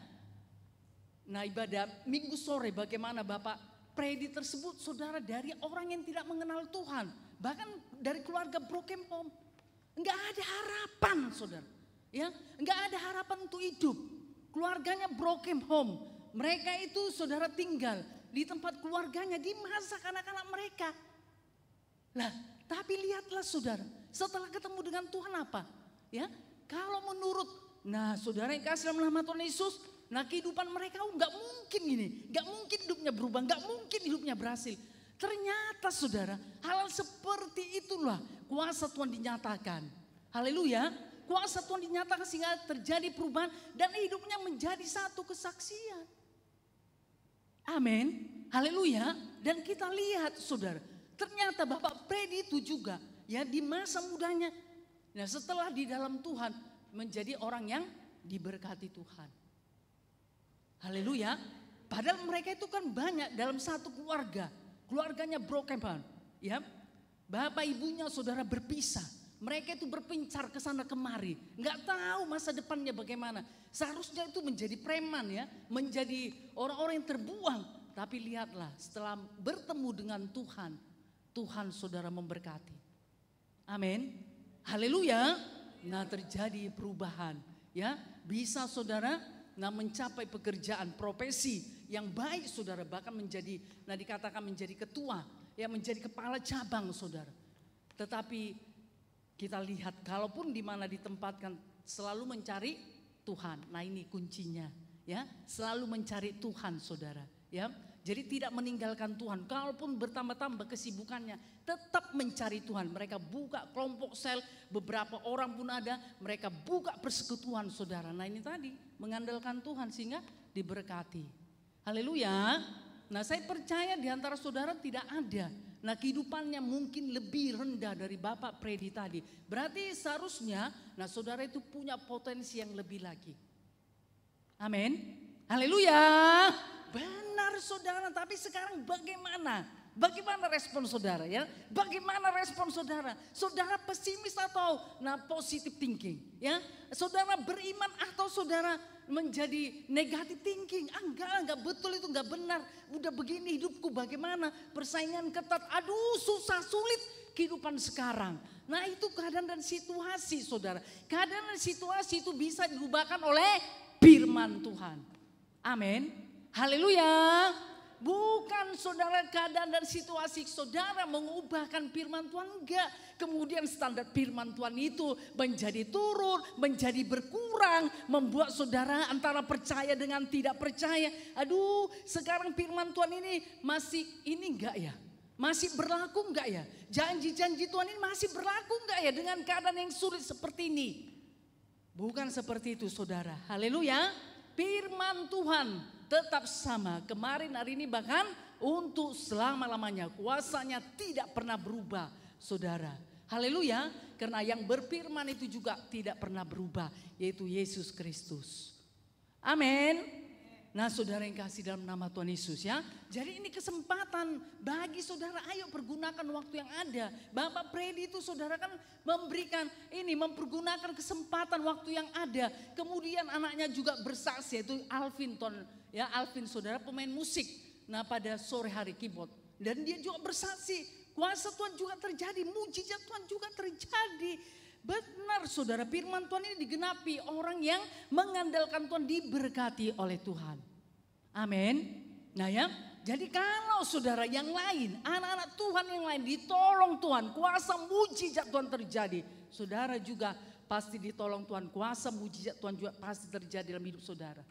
Speaker 2: Nah ibadah minggu sore bagaimana Bapak predi tersebut saudara dari orang yang tidak mengenal Tuhan. Bahkan dari keluarga broken home. Enggak ada harapan saudara. Ya, enggak ada harapan untuk hidup. Keluarganya broken home. Mereka itu saudara tinggal di tempat keluarganya, di masa kanak-kanak mereka. Lah, tapi lihatlah saudara, setelah ketemu dengan Tuhan apa? Ya, kalau menurut, nah saudara yang kasih dalam nama Tuhan Yesus, nah kehidupan mereka nggak mungkin gini, nggak mungkin hidupnya berubah, nggak mungkin hidupnya berhasil. Ternyata saudara, hal seperti itulah kuasa Tuhan dinyatakan. Haleluya, kuasa Tuhan dinyatakan sehingga terjadi perubahan dan hidupnya menjadi satu kesaksian. Amin, haleluya. Dan kita lihat saudara, ternyata Bapak Predi itu juga ya di masa mudanya, nah setelah di dalam Tuhan menjadi orang yang diberkati Tuhan. Haleluya. Padahal mereka itu kan banyak dalam satu keluarga. Keluarganya broken home. Ya. Bapak ibunya saudara berpisah. Mereka itu berpencar ke sana kemari. Enggak tahu masa depannya bagaimana. Seharusnya itu menjadi preman ya. Menjadi orang-orang yang terbuang. Tapi lihatlah setelah bertemu dengan Tuhan. Tuhan saudara memberkati. Amin. Haleluya. Nah terjadi perubahan. Ya. Bisa saudara mencapai pekerjaan, profesi yang baik saudara, bahkan menjadi, nah dikatakan menjadi ketua, ya menjadi kepala cabang saudara. Tetapi kita lihat kalaupun di mana ditempatkan selalu mencari Tuhan. Nah ini kuncinya, ya, selalu mencari Tuhan saudara, ya. Jadi tidak meninggalkan Tuhan, kalaupun bertambah-tambah kesibukannya, tetap mencari Tuhan. Mereka buka kelompok sel, beberapa orang pun ada, mereka buka persekutuan saudara. Nah ini tadi, mengandalkan Tuhan sehingga diberkati. Haleluya. Nah saya percaya di antara saudara tidak ada. Nah kehidupannya mungkin lebih rendah dari Bapak Freddy tadi. Berarti seharusnya, nah saudara itu punya potensi yang lebih lagi. Amin. Haleluya. Benar saudara, tapi sekarang bagaimana? Bagaimana respon saudara ya? Bagaimana respon saudara? Saudara pesimis atau positive thinking ya? Saudara beriman atau saudara menjadi negative thinking? Enggak betul, itu enggak benar. Udah begini hidupku bagaimana? Persaingan ketat, aduh susah sulit kehidupan sekarang. Nah itu keadaan dan situasi saudara. Keadaan dan situasi itu bisa diubahkan oleh firman Tuhan. Amin. Haleluya. Bukan saudara keadaan dan situasi saudara mengubahkan firman Tuhan, enggak. Kemudian standar firman Tuhan itu menjadi turun, menjadi berkurang, membuat saudara antara percaya dengan tidak percaya. Aduh, sekarang firman Tuhan ini masih ini enggak ya? Masih berlaku enggak ya? Janji-janji Tuhan ini masih berlaku enggak ya dengan keadaan yang sulit seperti ini? Bukan seperti itu saudara. Haleluya. Firman Tuhan tetap sama kemarin, hari ini, bahkan untuk selama-lamanya. Kuasanya tidak pernah berubah saudara. Haleluya. Karena yang berfirman itu juga tidak pernah berubah, yaitu Yesus Kristus. Amin. Nah saudara yang kasih dalam nama Tuhan Yesus ya. Jadi ini kesempatan bagi saudara, ayo pergunakan waktu yang ada. Bapak Freddy itu saudara kan memberikan ini, mempergunakan kesempatan waktu yang ada. Kemudian anaknya juga bersaksi, yaitu Alvin ya, Alvin saudara pemain musik. Nah pada sore hari keyboard. Dan dia juga bersaksi, kuasa Tuhan juga terjadi, mujizat Tuhan juga terjadi. Benar saudara, firman Tuhan ini digenapi, orang yang mengandalkan Tuhan diberkati oleh Tuhan. Amin. Nah ya, jadi kalau saudara yang lain, anak-anak Tuhan yang lain ditolong Tuhan, kuasa mujizat Tuhan terjadi, saudara juga pasti ditolong Tuhan, kuasa mujizat Tuhan juga pasti terjadi dalam hidup saudara.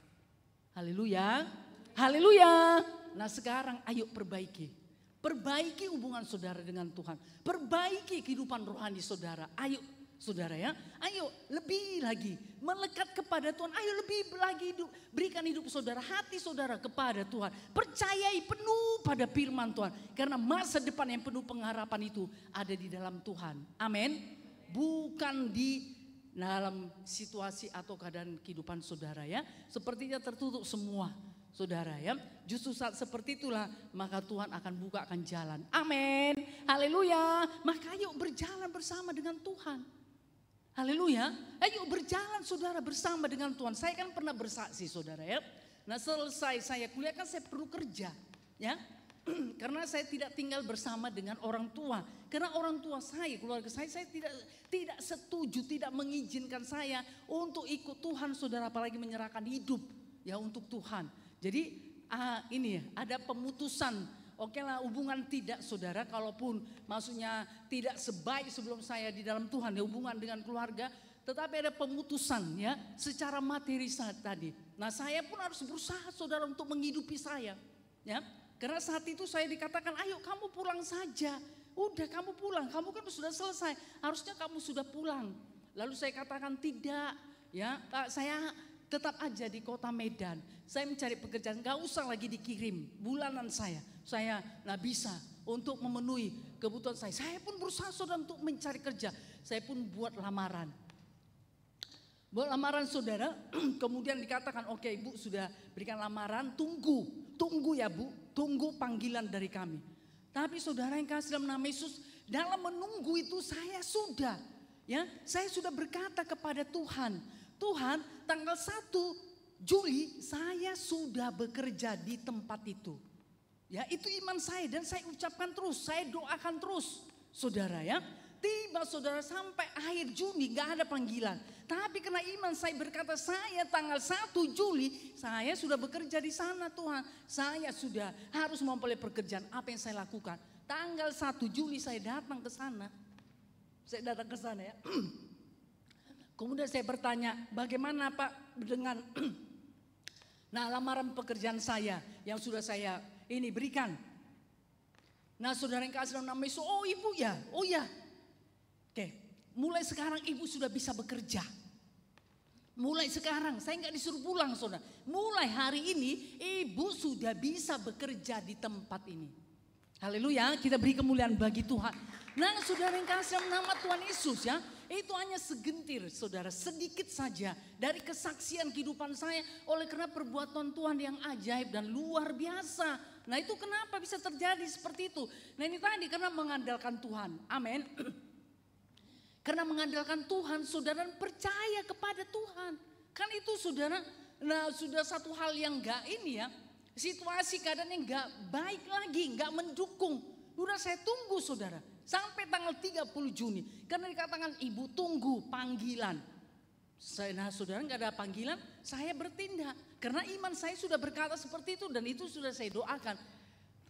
Speaker 2: Haleluya. Haleluya. Nah sekarang ayo perbaiki hubungan saudara dengan Tuhan, perbaiki kehidupan rohani saudara. Ayo saudara ya, ayo lebih lagi melekat kepada Tuhan, ayo lebih lagi berikan hidup saudara, hati saudara kepada Tuhan. Percayai penuh pada firman Tuhan, karena masa depan yang penuh pengharapan itu ada di dalam Tuhan. Amin. Bukan di dalam situasi atau keadaan kehidupan saudara ya, sepertinya tertutup semua saudara ya. Justru saat seperti itulah maka Tuhan akan bukakan jalan. Amin. Haleluya. Maka ayo berjalan bersama dengan Tuhan. Haleluya. Ayo berjalan saudara bersama dengan Tuhan. Saya kan pernah bersaksi saudara ya. Nah selesai saya kuliah kan saya perlu kerja ya. Karena saya tidak tinggal bersama dengan orang tua. Karena orang tua saya, keluarga saya tidak setuju, tidak mengizinkan saya untuk ikut Tuhan saudara, apalagi menyerahkan hidup ya untuk Tuhan. Jadi ini ya, ada pemutusan. Oke lah, hubungan tidak saudara, kalaupun maksudnya tidak sebaik sebelum saya di dalam Tuhan ya, hubungan dengan keluarga, tetapi ada pemutusan ya secara materi saat tadi. Nah saya pun harus berusaha saudara untuk menghidupi saya ya. Karena saat itu saya dikatakan, ayo kamu pulang saja. Udah kamu pulang, kamu kan sudah selesai, harusnya kamu sudah pulang. Lalu saya katakan tidak ya, saya tetap aja di kota Medan. Saya mencari pekerjaan, gak usah lagi dikirim bulanan saya nggak bisa untuk memenuhi kebutuhan saya. Saya pun berusaha saudara untuk mencari kerja. Saya pun buat lamaran. Buat lamaran saudara, kemudian dikatakan oke, Ibu sudah berikan lamaran, tunggu ya Bu, tunggu panggilan dari kami. Tapi saudara yang kasih dalam nama Yesus, dalam menunggu itu saya sudah berkata kepada Tuhan, Tuhan tanggal 1 Juli saya sudah bekerja di tempat itu. Ya itu iman saya dan saya ucapkan terus, saya doakan terus saudara ya. Tiba saudara sampai akhir Juni gak ada panggilan. Tapi karena iman saya berkata, saya tanggal 1 Juli saya sudah bekerja di sana Tuhan. Saya sudah harus memperoleh pekerjaan, apa yang saya lakukan. Tanggal 1 Juli saya datang ke sana. Saya datang ke sana ya. Kemudian saya bertanya, bagaimana Pak dengan Nah, lamaran pekerjaan saya yang sudah saya ini berikan. Nah, saudara yang kasih dalam nama Yesus, oh ibu ya, oh ya. Oke, mulai sekarang ibu sudah bisa bekerja. Mulai sekarang, saya nggak disuruh pulang saudara. Mulai hari ini ibu sudah bisa bekerja di tempat ini. Haleluya, kita beri kemuliaan bagi Tuhan. Nah, saudara yang kasih dalam nama Tuhan Yesus ya, itu hanya segentir saudara, sedikit saja dari kesaksian kehidupan saya oleh karena perbuatan Tuhan yang ajaib dan luar biasa. Nah, itu kenapa bisa terjadi seperti itu? Nah, ini tadi karena mengandalkan Tuhan. Amin. Karena mengandalkan Tuhan, saudara percaya kepada Tuhan. Kan itu saudara, nah sudah satu hal yang enggak ini ya. Situasi keadaannya enggak baik lagi, enggak mendukung. Udah saya tunggu saudara, sampai tanggal 30 Juni. Karena dikatakan ibu tunggu panggilan. Nah saudara enggak ada panggilan, saya bertindak. Karena iman saya sudah berkata seperti itu dan itu sudah saya doakan.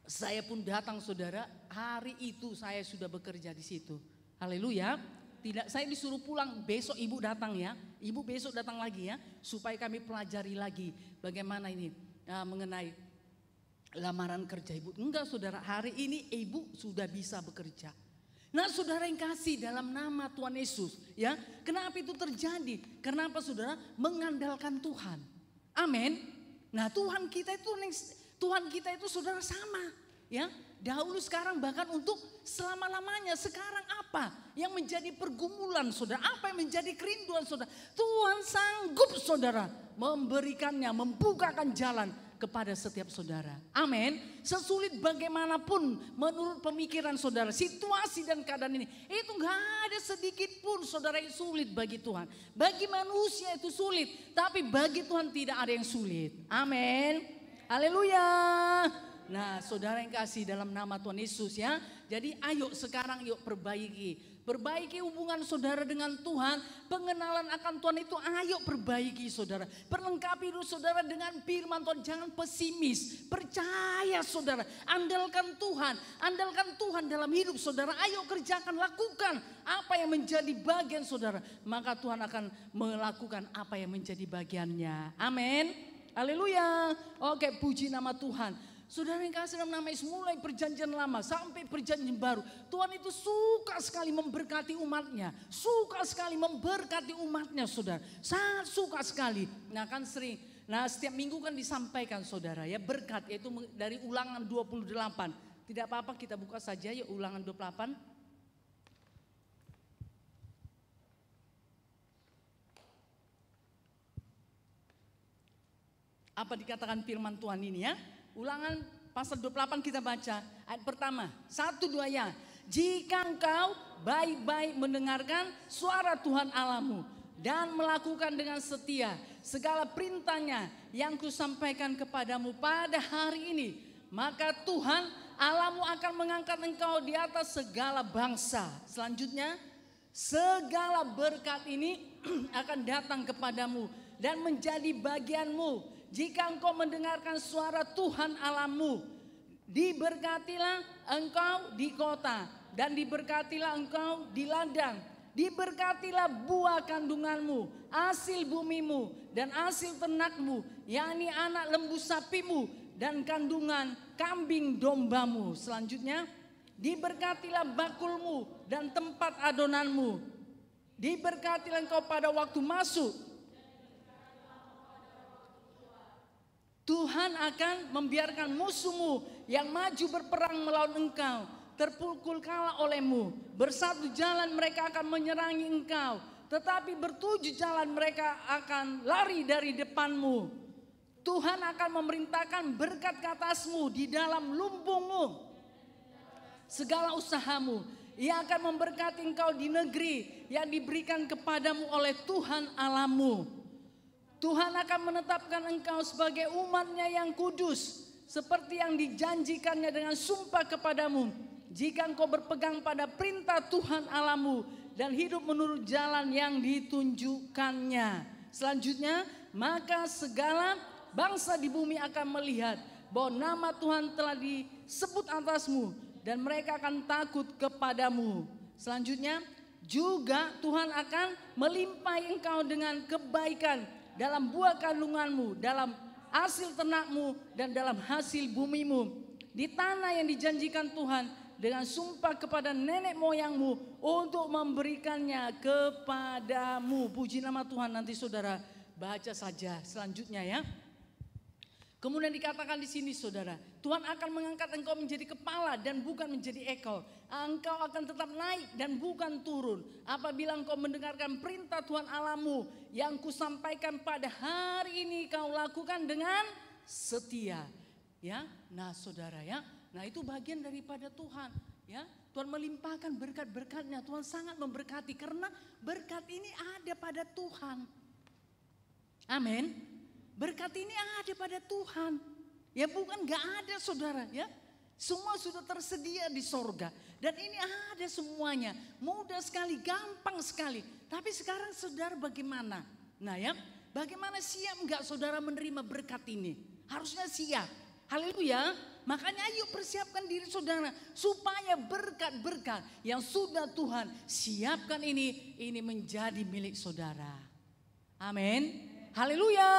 Speaker 2: Saya pun datang saudara, hari itu saya sudah bekerja di situ. Haleluya. Tidak, saya disuruh pulang, besok ibu datang ya. Ibu besok datang lagi ya, supaya kami pelajari lagi bagaimana ini mengenai lamaran kerja ibu. Enggak saudara, hari ini ibu sudah bisa bekerja. Nah saudara yang kasih dalam nama Tuhan Yesus ya. Kenapa itu terjadi? Kenapa saudara? Mengandalkan Tuhan. Amin. Nah Tuhan kita itu saudara sama ya. Dahulu sekarang bahkan untuk selama-lamanya. Sekarang apa yang menjadi pergumulan saudara? Apa yang menjadi kerinduan saudara? Tuhan sanggup saudara memberikannya, membukakan jalan kepada setiap saudara. Amin. Sesulit bagaimanapun menurut pemikiran saudara, situasi dan keadaan ini, itu gak ada sedikit pun saudara yang sulit bagi Tuhan. Bagi manusia itu sulit, tapi bagi Tuhan tidak ada yang sulit. Amin. Haleluya. Nah saudara yang kasih dalam nama Tuhan Yesus ya. Jadi ayo sekarang yuk perbaiki hubungan saudara dengan Tuhan. Pengenalan akan Tuhan itu ayo perbaiki saudara. Perlengkapi dulu saudara dengan firman Tuhan. Jangan pesimis, percaya saudara. Andalkan Tuhan dalam hidup saudara. Ayo kerjakan, lakukan apa yang menjadi bagian saudara. Maka Tuhan akan melakukan apa yang menjadi bagiannya. Amin. Haleluya. Oke, puji nama Tuhan. Saudara yang kasih dalam nama Yesus, mulai perjanjian lama sampai perjanjian baru, Tuhan itu suka sekali memberkati umatnya. Suka sekali memberkati umatnya saudara. Sangat suka sekali. Nah kan sering, setiap minggu kan disampaikan saudara ya berkat, yaitu dari Ulangan 28. Tidak apa-apa kita buka saja ya Ulangan 28. Apa dikatakan firman Tuhan ini ya? Ulangan pasal 28 kita baca ayat pertama 1-2 ya. Jika engkau baik-baik mendengarkan suara Tuhan Allahmu dan melakukan dengan setia segala perintahnya yang kusampaikan kepadamu pada hari ini, maka Tuhan Allahmu akan mengangkat engkau di atas segala bangsa. Selanjutnya, segala berkat ini akan datang kepadamu dan menjadi bagianmu jika engkau mendengarkan suara Tuhan Allahmu. Diberkatilah engkau di kota dan diberkatilah engkau di ladang. Diberkatilah buah kandunganmu, hasil bumimu dan hasil ternakmu, yakni anak lembu sapimu dan kandungan kambing dombamu. Selanjutnya, diberkatilah bakulmu dan tempat adonanmu. Diberkatilah engkau pada waktu masuk. Tuhan akan membiarkan musuhmu yang maju berperang melawan engkau terpukul kalah olehmu. Bersatu jalan mereka akan menyerangi engkau, tetapi bertujuh jalan mereka akan lari dari depanmu. Tuhan akan memerintahkan berkat ke atasmu di dalam lumbungmu, segala usahamu. Ia akan memberkati engkau di negeri yang diberikan kepadamu oleh Tuhan Allahmu. Tuhan akan menetapkan engkau sebagai umatnya yang kudus, seperti yang dijanjikannya dengan sumpah kepadamu. Jika engkau berpegang pada perintah Tuhan Allahmu dan hidup menurut jalan yang ditunjukkannya. Selanjutnya, maka segala bangsa di bumi akan melihat bahwa nama Tuhan telah disebut atasmu dan mereka akan takut kepadamu. Selanjutnya, juga Tuhan akan melimpahi engkau dengan kebaikan dalam buah kandunganmu, dalam hasil ternakmu, dan dalam hasil bumimu. Di tanah yang dijanjikan Tuhan dengan sumpah kepada nenek moyangmu untuk memberikannya kepadamu. Puji nama Tuhan, nanti saudara baca saja selanjutnya ya. Kemudian dikatakan di sini saudara, Tuhan akan mengangkat engkau menjadi kepala dan bukan menjadi ekor. Engkau akan tetap naik dan bukan turun. Apabila engkau mendengarkan perintah Tuhan Allahmu yang kusampaikan pada hari ini, kau lakukan dengan setia. Ya, nah saudara ya, nah itu bagian daripada Tuhan. Ya, Tuhan melimpahkan berkat-berkatnya. Tuhan sangat memberkati karena berkat ini ada pada Tuhan. Amin. Berkat ini ada pada Tuhan. Ya bukan gak ada saudara ya. Semua sudah tersedia di sorga. Dan ini ada semuanya. Mudah sekali, gampang sekali. Tapi sekarang saudara bagaimana? Nah ya, bagaimana siap enggak saudara menerima berkat ini? Harusnya siap. Haleluya. Makanya ayo persiapkan diri saudara. Supaya berkat-berkat yang sudah Tuhan siapkan ini menjadi milik saudara. Amin. Haleluya.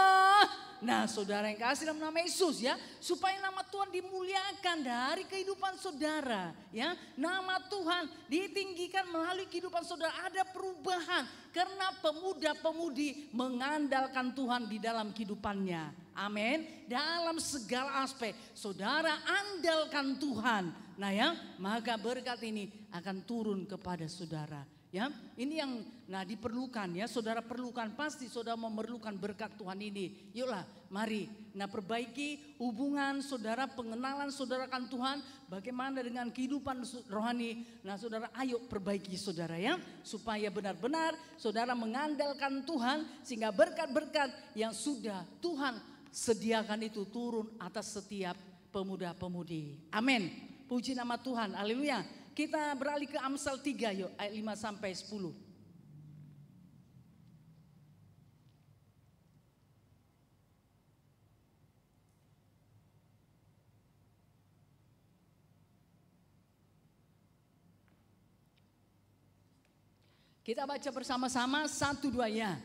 Speaker 2: Nah saudara yang kasih dalam nama Yesus ya. Supaya nama Tuhan dimuliakan dari kehidupan saudara ya. Nama Tuhan ditinggikan melalui kehidupan saudara. Ada perubahan. Karena pemuda-pemudi mengandalkan Tuhan di dalam kehidupannya. Amin. Dalam segala aspek saudara andalkan Tuhan. Nah ya, maka berkat ini akan turun kepada saudara. Ya, ini yang diperlukan ya, saudara perlukan, pasti saudara memerlukan berkat Tuhan ini. Yuklah, mari perbaiki hubungan saudara, pengenalan saudara akan Tuhan, bagaimana dengan kehidupan rohani. Nah, saudara ayo perbaiki saudara ya, supaya benar-benar saudara mengandalkan Tuhan sehingga berkat-berkat yang sudah Tuhan sediakan itu turun atas setiap pemuda-pemudi. Amin. Puji nama Tuhan. Haleluya. Kita beralih ke Amsal 3 yuk, ayat 5 sampai 10. Kita baca bersama-sama 1, 2 ya.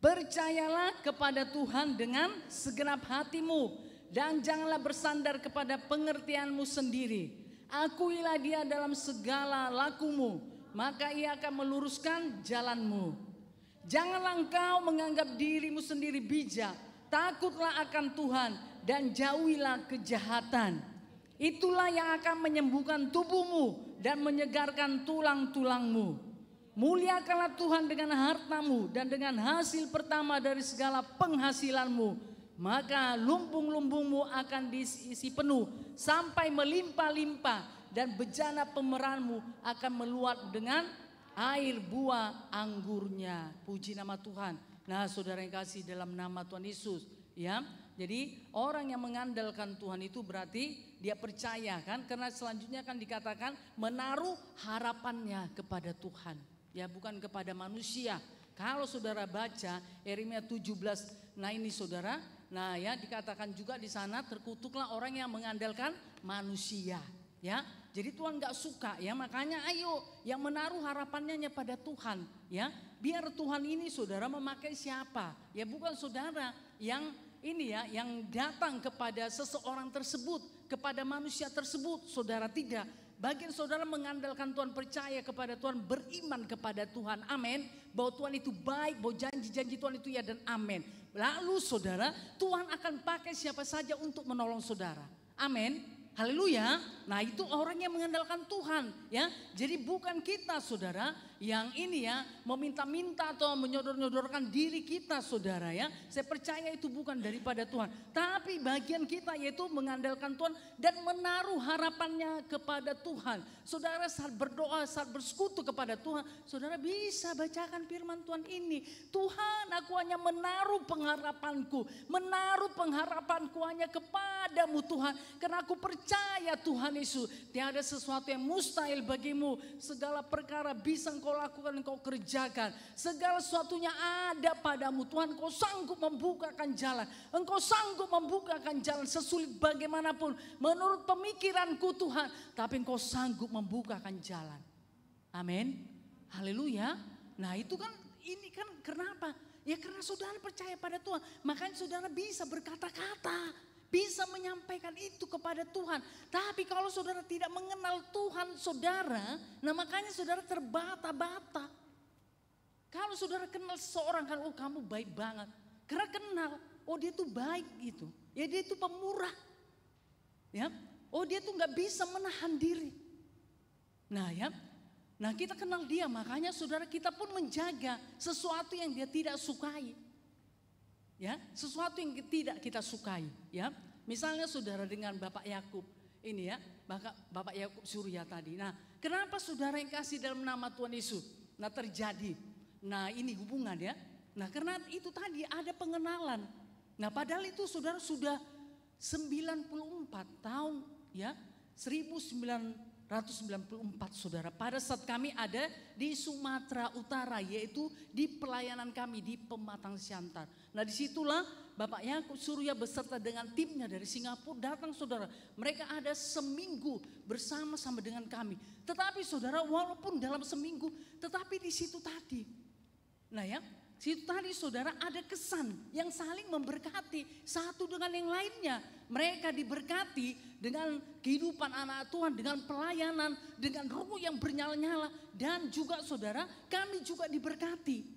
Speaker 2: Percayalah kepada Tuhan dengan segenap hatimu dan janganlah bersandar kepada pengertianmu sendiri. Akuilah dia dalam segala lakumu, maka ia akan meluruskan jalanmu. Janganlah engkau menganggap dirimu sendiri bijak, takutlah akan Tuhan dan jauhilah kejahatan. Itulah yang akan menyembuhkan tubuhmu dan menyegarkan tulang-tulangmu. Muliakanlah Tuhan dengan hartamu dan dengan hasil pertama dari segala penghasilanmu. Maka lumbung-lumbungmu akan diisi penuh sampai melimpah-limpah dan bejana pemeranmu akan meluap dengan air buah anggurnya. Puji nama Tuhan. Nah saudara yang kasih dalam nama Tuhan Yesus ya. Jadi orang yang mengandalkan Tuhan itu berarti dia percaya kan. Karena selanjutnya kan dikatakan menaruh harapannya kepada Tuhan. Ya bukan kepada manusia. Kalau saudara baca Yeremia 17, nah ini saudara, nah ya dikatakan juga di sana terkutuklah orang yang mengandalkan manusia, ya. Jadi Tuhan nggak suka ya, makanya ayo yang menaruh harapannya pada Tuhan, ya. Biar Tuhan ini saudara memakai siapa? Ya bukan saudara yang ini ya, yang datang kepada seseorang tersebut, kepada manusia tersebut, saudara tidak. Bagian saudara mengandalkan Tuhan, percaya kepada Tuhan, beriman kepada Tuhan, amin. Bahwa Tuhan itu baik, bahwa janji-janji Tuhan itu ya dan amin. Lalu saudara, Tuhan akan pakai siapa saja untuk menolong saudara, amin. Haleluya. Nah itu orang yang mengandalkan Tuhan ya. Jadi bukan kita saudara yang ini ya meminta-minta atau menyodor-nyodorkan diri kita saudara ya. Saya percaya itu bukan daripada Tuhan. Tapi bagian kita yaitu mengandalkan Tuhan dan menaruh harapannya kepada Tuhan. Saudara saat berdoa, saat bersekutu kepada Tuhan, saudara bisa bacakan firman Tuhan ini. Tuhan, aku hanya menaruh pengharapanku hanya kepadamu Tuhan. Karena aku percaya Tuhan Yesus, tiada sesuatu yang mustahil bagimu. Segala perkara bisa engkau lakukan, engkau kerjakan. Segala sesuatunya ada padamu Tuhan. Engkau sanggup membukakan jalan. Engkau sanggup membukakan jalan sesulit bagaimanapun. Menurut pemikiranku Tuhan, tapi engkau sanggup membukakan jalan. Amin. Haleluya. Nah itu kan, ini kan kenapa? Ya karena saudara percaya pada Tuhan. Makanya saudara bisa berkata-kata. Bisa menyampaikan itu kepada Tuhan. Tapi kalau saudara tidak mengenal Tuhan saudara. Nah makanya saudara terbata-bata. Kalau saudara kenal seseorang kan, oh kamu baik banget. Karena kenal, oh dia tuh baik gitu. Ya dia tuh pemurah. Ya, oh dia tuh gak bisa menahan diri. Nah ya, nah kita kenal dia, makanya saudara kita pun menjaga sesuatu yang dia tidak sukai. Ya, sesuatu yang tidak kita sukai. Ya, misalnya saudara dengan Bapak Yakub ini ya, Bapak Yakub Surya tadi. Nah, kenapa saudara yang kasih dalam nama Tuhan Yesus? Nah terjadi. Nah ini hubungan ya. Nah karena itu tadi ada pengenalan. Nah padahal itu saudara sudah 94 tahun ya. 1994 saudara. Pada saat kami ada di Sumatera Utara, yaitu di pelayanan kami di Pematang Siantar. Nah disitulah Bapak Yakub Surya beserta dengan timnya dari Singapura datang saudara. Mereka ada seminggu bersama-sama dengan kami. Tetapi saudara walaupun dalam seminggu, tetapi di situ tadi. Nah ya, situ tadi saudara ada kesan yang saling memberkati satu dengan yang lainnya. Mereka diberkati dengan kehidupan anak Tuhan, dengan pelayanan, dengan roh yang bernyala-nyala. Dan juga saudara kami juga diberkati.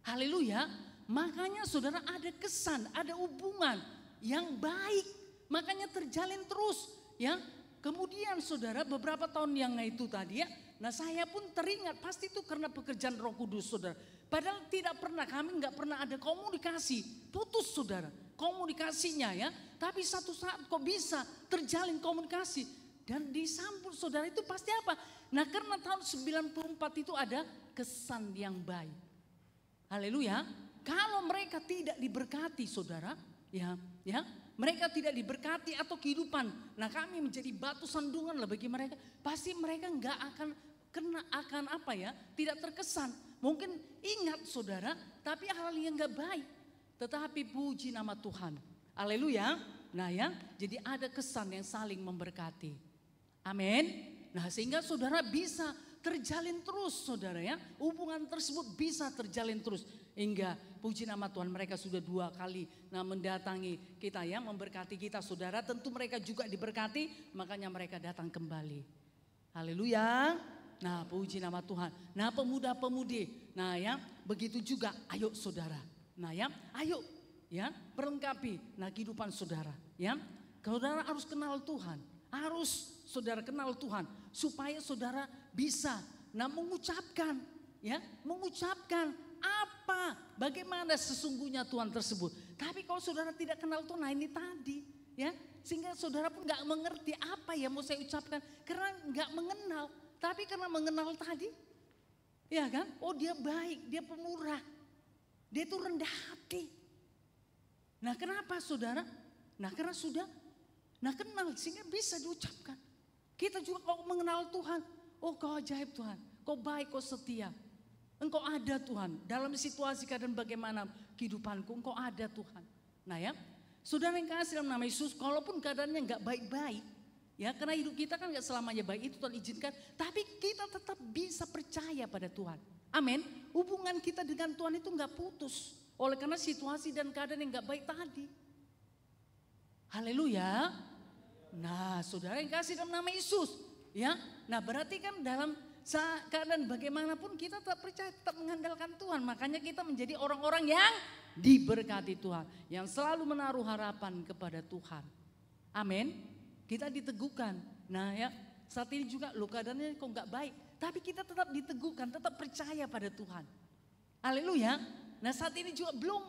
Speaker 2: Haleluya. Makanya saudara ada kesan, ada hubungan yang baik. Makanya terjalin terus ya. Kemudian saudara beberapa tahun yang itu tadi ya. Nah saya pun teringat pasti itu karena pekerjaan Roh Kudus saudara. Padahal tidak pernah, kami nggak pernah ada komunikasi, putus saudara komunikasinya ya. Tapi satu saat kok bisa terjalin komunikasi dan disambut saudara itu pasti apa? Nah karena tahun 94 itu ada kesan yang baik. Haleluya. Kalau mereka tidak diberkati saudara, ya mereka tidak diberkati atau kehidupan. Nah kami menjadi batu sandungan lah bagi mereka. Pasti mereka nggak akan apa ya? Tidak terkesan. Mungkin ingat saudara, tapi hal yang nggak baik. Tetapi puji nama Tuhan. Haleluya. Nah ya, jadi ada kesan yang saling memberkati. Amin. Nah sehingga saudara bisa terjalin terus saudara ya. Hubungan tersebut bisa terjalin terus. Hingga puji nama Tuhan mereka sudah 2 kali mendatangi kita ya. Memberkati kita saudara. Tentu mereka juga diberkati. Makanya mereka datang kembali. Haleluya. Nah puji nama Tuhan. Nah pemuda-pemudi. Nah ya begitu juga ayo saudara. Nah ya ayo ya perlengkapi nah kehidupan saudara. Ya saudara harus kenal Tuhan. Harus saudara kenal Tuhan. Supaya saudara bisa mengucapkan ya. Mengucapkan apa bagaimana sesungguhnya Tuhan tersebut. Tapi kalau saudara tidak kenal Tuhan, nah ini tadi ya. Sehingga saudara pun gak mengerti apa ya mau saya ucapkan. Karena gak mengenal. Tapi karena mengenal tadi, ya kan? Oh dia baik, dia pemurah, dia itu rendah hati. Nah kenapa saudara? Nah karena sudah, kenal sehingga bisa diucapkan. Kita juga kalau mengenal Tuhan, oh kau ajaib Tuhan, kau baik, kau setia. Engkau ada Tuhan, dalam situasi keadaan bagaimana kehidupanku, engkau ada Tuhan. Nah ya, saudara yang kasih dalam nama Yesus, kalaupun keadaannya gak baik-baik, ya karena hidup kita kan gak selamanya baik, itu Tuhan izinkan. Tapi kita tetap bisa percaya pada Tuhan. Amin. Hubungan kita dengan Tuhan itu gak putus. Oleh karena situasi dan keadaan yang gak baik tadi. Haleluya. Nah saudara yang kasih dalam nama Yesus. Ya, nah berarti kan dalam keadaan bagaimanapun kita tetap percaya, tetap mengandalkan Tuhan. Makanya kita menjadi orang-orang yang diberkati Tuhan. Yang selalu menaruh harapan kepada Tuhan. Amin. Kita diteguhkan. Nah ya saat ini juga keadaannya kok gak baik. Tapi kita tetap diteguhkan, tetap percaya pada Tuhan. Haleluya. Nah saat ini juga belum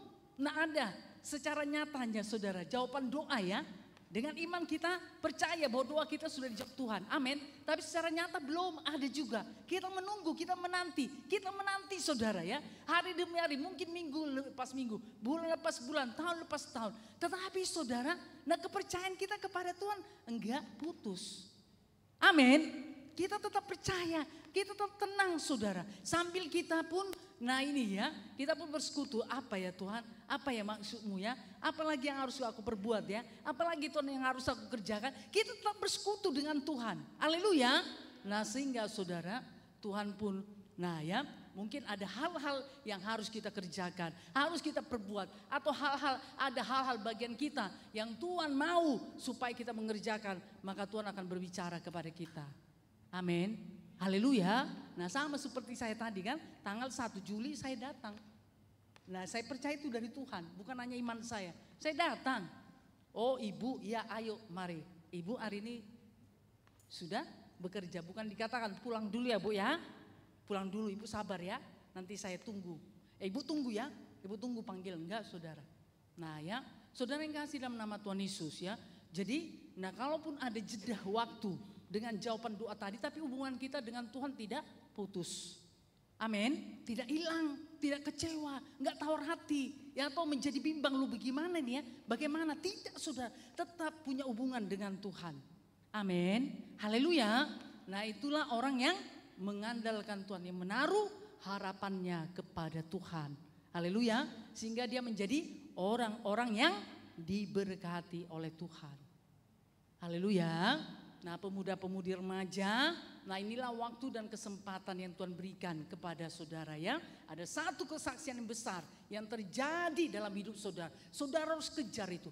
Speaker 2: ada secara nyatanya saudara jawaban doa ya. Dengan iman kita percaya bahwa doa kita sudah dijawab Tuhan. Amin. Tapi secara nyata belum ada juga. Kita menunggu, kita menanti. Kita menanti saudara ya. Hari demi hari, mungkin minggu lepas minggu. Bulan lepas bulan, tahun lepas tahun. Tetapi saudara, nah kepercayaan kita kepada Tuhan enggak putus. Amin. Kita tetap percaya, kita tetap tenang saudara. Sambil kita pun, nah ini ya, kita pun bersekutu. Apa ya Tuhan, apa ya maksudmu ya. Apalagi yang harus aku perbuat ya. Apalagi Tuhan yang harus aku kerjakan. Kita tetap bersekutu dengan Tuhan. Haleluya. Nah sehingga saudara, Tuhan pun, nah ya, Mungkin ada hal-hal yang harus kita kerjakan, harus kita perbuat, atau ada hal-hal bagian kita yang Tuhan mau supaya kita mengerjakan, maka Tuhan akan berbicara kepada kita. Amin. Haleluya. Nah, sama seperti saya tadi kan, tanggal 1 Juli saya datang. Nah, saya percaya itu dari Tuhan, bukan hanya iman saya. Saya datang. Oh, Ibu, ya ayo mari. Ibu hari ini sudah bekerja, bukan dikatakan pulang dulu ya Bu ya. Pulang dulu, Ibu sabar ya, nanti saya tunggu. Ibu tunggu ya, Ibu tunggu panggil, enggak saudara. Nah ya, saudara yang kasih dalam nama Tuhan Yesus ya. Jadi, nah kalaupun ada jeda waktu dengan jawaban doa tadi, tapi hubungan kita dengan Tuhan tidak putus. Amin, tidak hilang, tidak kecewa, enggak tawar hati, ya atau menjadi bimbang lu bagaimana nih ya, bagaimana, tidak saudara, tetap punya hubungan dengan Tuhan. Amin, haleluya. Nah itulah orang yang mengandalkan Tuhan, yang menaruh harapannya kepada Tuhan. Haleluya, sehingga dia menjadi orang-orang yang diberkati oleh Tuhan. Haleluya. Nah pemuda-pemudi remaja, nah inilah waktu dan kesempatan yang Tuhan berikan kepada saudara ya. Ada satu kesaksian yang besar yang terjadi dalam hidup saudara. Saudara harus kejar itu,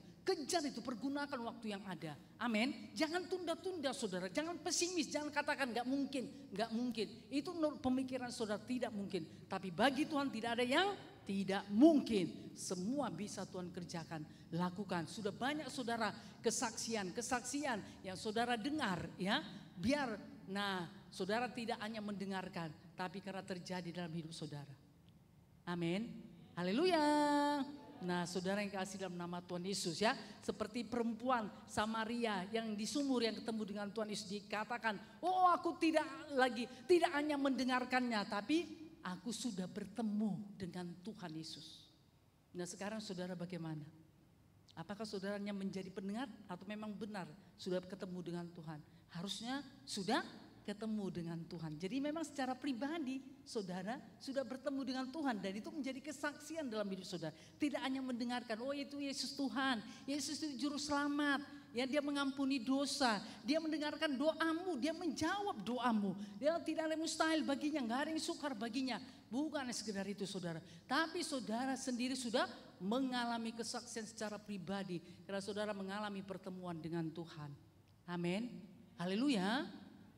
Speaker 2: pergunakan waktu yang ada. Amin. Jangan tunda-tunda saudara, jangan pesimis, jangan katakan gak mungkin. Itu menurut pemikiran saudara tidak mungkin. Tapi bagi Tuhan tidak ada yang tidak mungkin. Semua bisa Tuhan kerjakan, lakukan. Sudah banyak saudara kesaksian yang saudara dengar ya. Biar saudara tidak hanya mendengarkan, tapi karena terjadi dalam hidup saudara. Amin. Haleluya. Nah saudara yang kasih dalam nama Tuhan Yesus ya. Seperti perempuan Samaria yang di sumur yang ketemu dengan Tuhan Yesus, dikatakan, oh aku tidak hanya mendengarkannya, tapi aku sudah bertemu dengan Tuhan Yesus. Nah sekarang saudara bagaimana? Apakah saudaranya menjadi pendengar atau memang benar sudah ketemu dengan Tuhan? Harusnya sudah ketemu dengan Tuhan. Jadi memang secara pribadi saudara sudah bertemu dengan Tuhan, dan itu menjadi kesaksian dalam hidup saudara. Tidak hanya mendengarkan, oh itu Yesus Tuhan, Yesus itu juru selamat, ya dia mengampuni dosa, dia mendengarkan doamu, dia menjawab doamu. Dia tidak ada mustahil baginya, nggak ada yang sukar baginya. Bukan sekedar itu saudara, tapi saudara sendiri sudah mengalami kesaksian secara pribadi karena saudara mengalami pertemuan dengan Tuhan. Amin. Haleluya.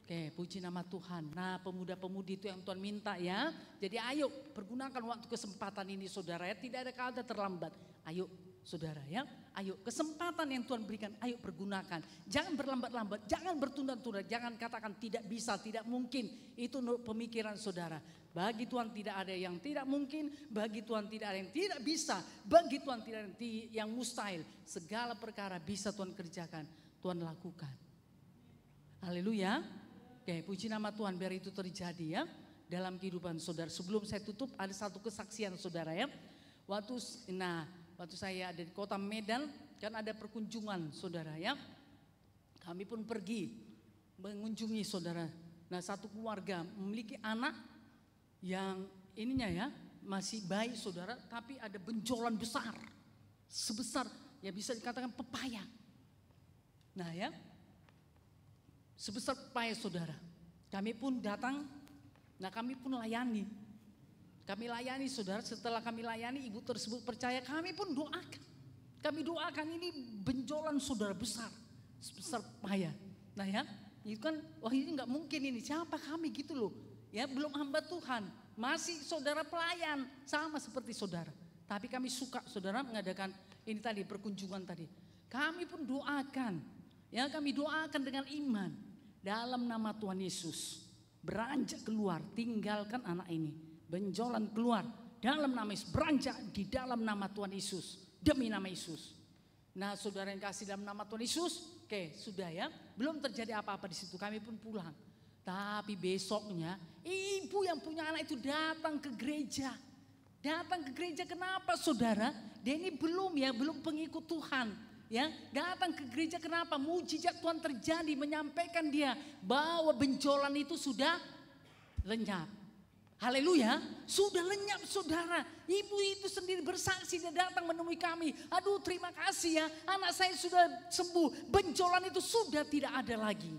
Speaker 2: Oke, puji nama Tuhan. Nah pemuda-pemudi itu yang Tuhan minta ya. Jadi ayo pergunakan waktu kesempatan ini saudara ya. Tidak ada kata terlambat. Ayo saudara ya. Ayo kesempatan yang Tuhan berikan, ayo pergunakan. Jangan berlambat-lambat, jangan bertunda-tunda. Jangan katakan tidak bisa, tidak mungkin. Itu pemikiran saudara. Bagi Tuhan tidak ada yang tidak mungkin. Bagi Tuhan tidak ada yang tidak bisa. Bagi Tuhan tidak ada yang mustahil. Segala perkara bisa Tuhan kerjakan, Tuhan lakukan. Haleluya. Oke, puji nama Tuhan, biar itu terjadi ya dalam kehidupan saudara. Sebelum saya tutup, ada satu kesaksian saudara ya. Waktu saya ada di kota Medan, kan ada perkunjungan saudara ya. Kami pun pergi mengunjungi saudara. Nah satu keluarga memiliki anak yang ininya ya masih bayi saudara, tapi ada benjolan besar. Sebesar ya bisa dikatakan pepaya. Nah ya, sebesar pepaya saudara. Kami pun datang, nah kami pun layani. Kami layani saudara, setelah kami layani ibu tersebut percaya, kami pun doakan. Kami doakan ini benjolan saudara besar, sebesar pepaya. Nah ya, itu kan wah ini gak mungkin ini, siapa kami gitu loh. Ya belum hamba Tuhan, masih saudara pelayan sama seperti saudara. Tapi kami suka saudara mengadakan ini tadi perkunjungan tadi. Kami pun doakan, ya kami doakan dengan iman. Dalam nama Tuhan Yesus, beranjak keluar, tinggalkan anak ini. Benjolan keluar dalam nama Yesus, beranjak di dalam nama Tuhan Yesus, demi nama Yesus. Nah saudara yang kasih dalam nama Tuhan Yesus, oke sudah ya, belum terjadi apa-apa di situ, kami pun pulang. Tapi besoknya ibu yang punya anak itu datang ke gereja. Datang ke gereja kenapa saudara? Dia ini belum pengikut Tuhan. Ya, datang ke gereja kenapa? Mujizat Tuhan terjadi, menyampaikan dia bahwa benjolan itu sudah lenyap. Haleluya, sudah lenyap saudara. Ibu itu sendiri bersaksi, dia datang menemui kami. Aduh terima kasih ya, anak saya sudah sembuh. Benjolan itu sudah tidak ada lagi.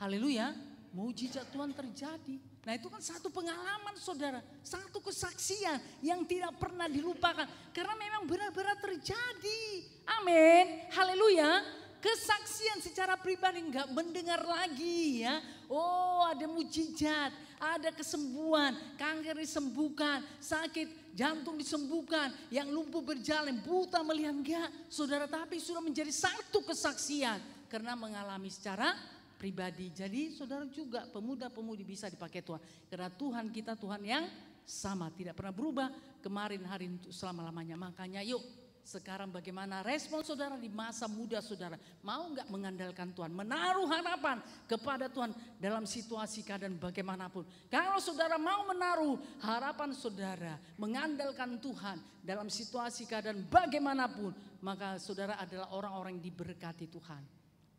Speaker 2: Haleluya, mujizat Tuhan terjadi. Nah itu kan satu pengalaman saudara, satu kesaksian yang tidak pernah dilupakan. Karena memang benar-benar terjadi. Amin, haleluya. Kesaksian secara pribadi nggak mendengar lagi ya. Oh ada mujizat, ada kesembuhan, kanker disembuhkan, sakit jantung disembuhkan, yang lumpuh berjalan, buta melihat enggak. Saudara, tapi sudah menjadi satu kesaksian karena mengalami secara pribadi. Jadi saudara juga pemuda-pemudi bisa dipakai Tuhan. Karena Tuhan kita Tuhan yang sama, tidak pernah berubah kemarin, hari ini, selama-lamanya. Makanya yuk sekarang bagaimana respon saudara di masa muda saudara. Mau gak mengandalkan Tuhan, menaruh harapan kepada Tuhan dalam situasi keadaan bagaimanapun. Kalau saudara mau menaruh harapan saudara, mengandalkan Tuhan dalam situasi keadaan bagaimanapun, maka saudara adalah orang-orang yang diberkati Tuhan.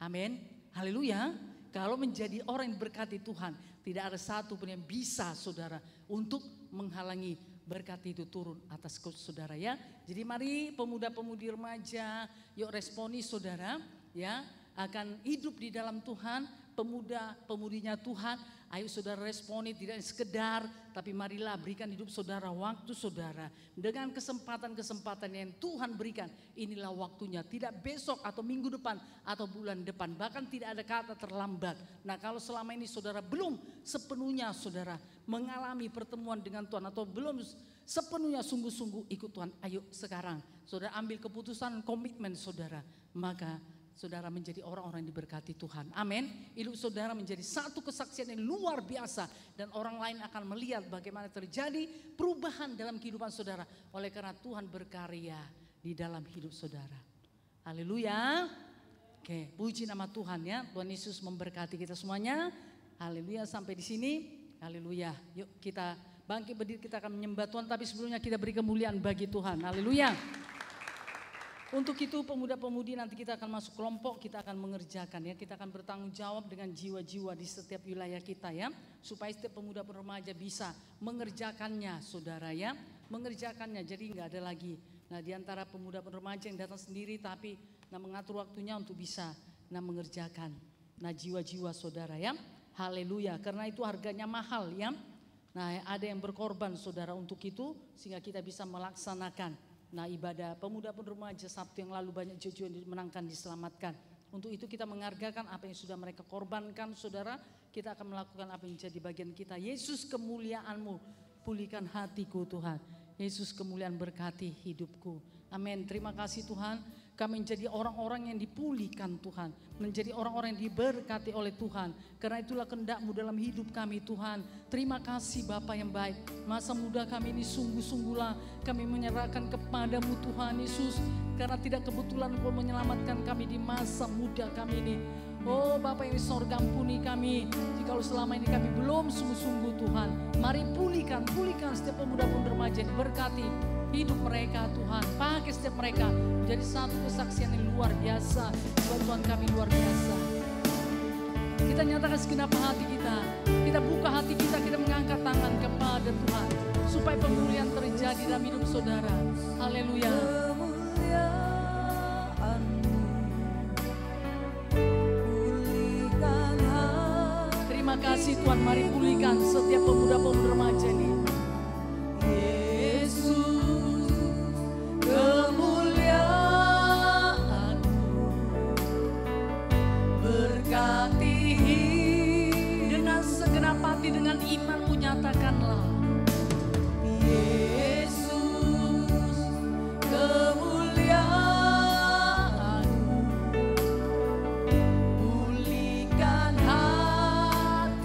Speaker 2: Amin. Haleluya. Kalau menjadi orang yang diberkati Tuhan, tidak ada satu pun yang bisa saudara untuk menghalangi berkat itu turun atas saudara ya. Jadi mari pemuda-pemudi remaja, yuk responi saudara ya, akan hidup di dalam Tuhan, pemuda-pemudinya Tuhan. Ayo saudara responi, tidak sekedar, tapi marilah berikan hidup saudara, waktu saudara dengan kesempatan-kesempatan yang Tuhan berikan. Inilah waktunya, tidak besok atau minggu depan atau bulan depan, bahkan tidak ada kata terlambat. Nah kalau selama ini saudara belum sepenuhnya saudara mengalami pertemuan dengan Tuhan atau belum sepenuhnya sungguh-sungguh ikut Tuhan, ayo sekarang saudara ambil keputusan, komitmen saudara, maka saudara menjadi orang-orang yang diberkati Tuhan. Amin. Hidup saudara menjadi satu kesaksian yang luar biasa. Dan orang lain akan melihat bagaimana terjadi perubahan dalam kehidupan saudara. Oleh karena Tuhan berkarya di dalam hidup saudara. Haleluya. Oke, puji nama Tuhan ya. Tuhan Yesus memberkati kita semuanya. Haleluya, sampai di sini. Haleluya. Yuk kita bangkit berdiri, kita akan menyembah Tuhan. Tapi sebelumnya kita beri kemuliaan bagi Tuhan. Haleluya. Untuk itu pemuda-pemudi nanti kita akan masuk kelompok, kita akan mengerjakan ya, kita akan bertanggung jawab dengan jiwa-jiwa di setiap wilayah kita ya, supaya setiap pemuda remaja bisa mengerjakannya saudara ya, mengerjakannya. Jadi nggak ada lagi, nah di antara pemuda remaja yang datang sendiri tapi mengatur waktunya untuk bisa mengerjakan, jiwa-jiwa saudara ya, haleluya. Karena itu harganya mahal ya, nah ada yang berkorban saudara untuk itu sehingga kita bisa melaksanakan. Ibadah pemuda remaja Sabtu yang lalu banyak jiwa yang dimenangkan, diselamatkan. Untuk itu kita menghargakan apa yang sudah mereka korbankan saudara. Kita akan melakukan apa yang jadi bagian kita. Yesus kemuliaan-Mu, pulihkan hatiku Tuhan. Yesus kemuliaan berkati hidupku. Amin. Terima kasih Tuhan. Kami menjadi orang-orang yang dipulihkan Tuhan. Menjadi orang-orang yang diberkati oleh Tuhan. Karena itulah kehendak-Mu dalam hidup kami Tuhan. Terima kasih Bapa yang baik. Masa muda kami ini sungguh-sungguhlah kami menyerahkan kepada-Mu Tuhan Yesus. Karena tidak kebetulan Engkau menyelamatkan kami di masa muda kami ini. Oh Bapa yang di sorga, ampuni kami. Jikalau selama ini kami belum sungguh-sungguh Tuhan. Mari pulihkan setiap pemuda-pemudi remaja, berkati hidup mereka Tuhan. Pakai setiap mereka menjadi satu kesaksian yang luar biasa. Buat Tuhan kami luar biasa. Kita nyatakan segenap hati kita. Kita buka hati kita, kita mengangkat tangan kepada Tuhan. Supaya pemulihan terjadi dalam hidup saudara. Haleluya. Terima kasih Tuhan, mari pulihkan setiap pemuda-pemudi remaja ini. Yesus, kemuliaan-Mu berkati dengan segenap hati, dengan iman-Mu nyatakanlah. Yesus, kemuliaan-Mu pulihkan hatiku.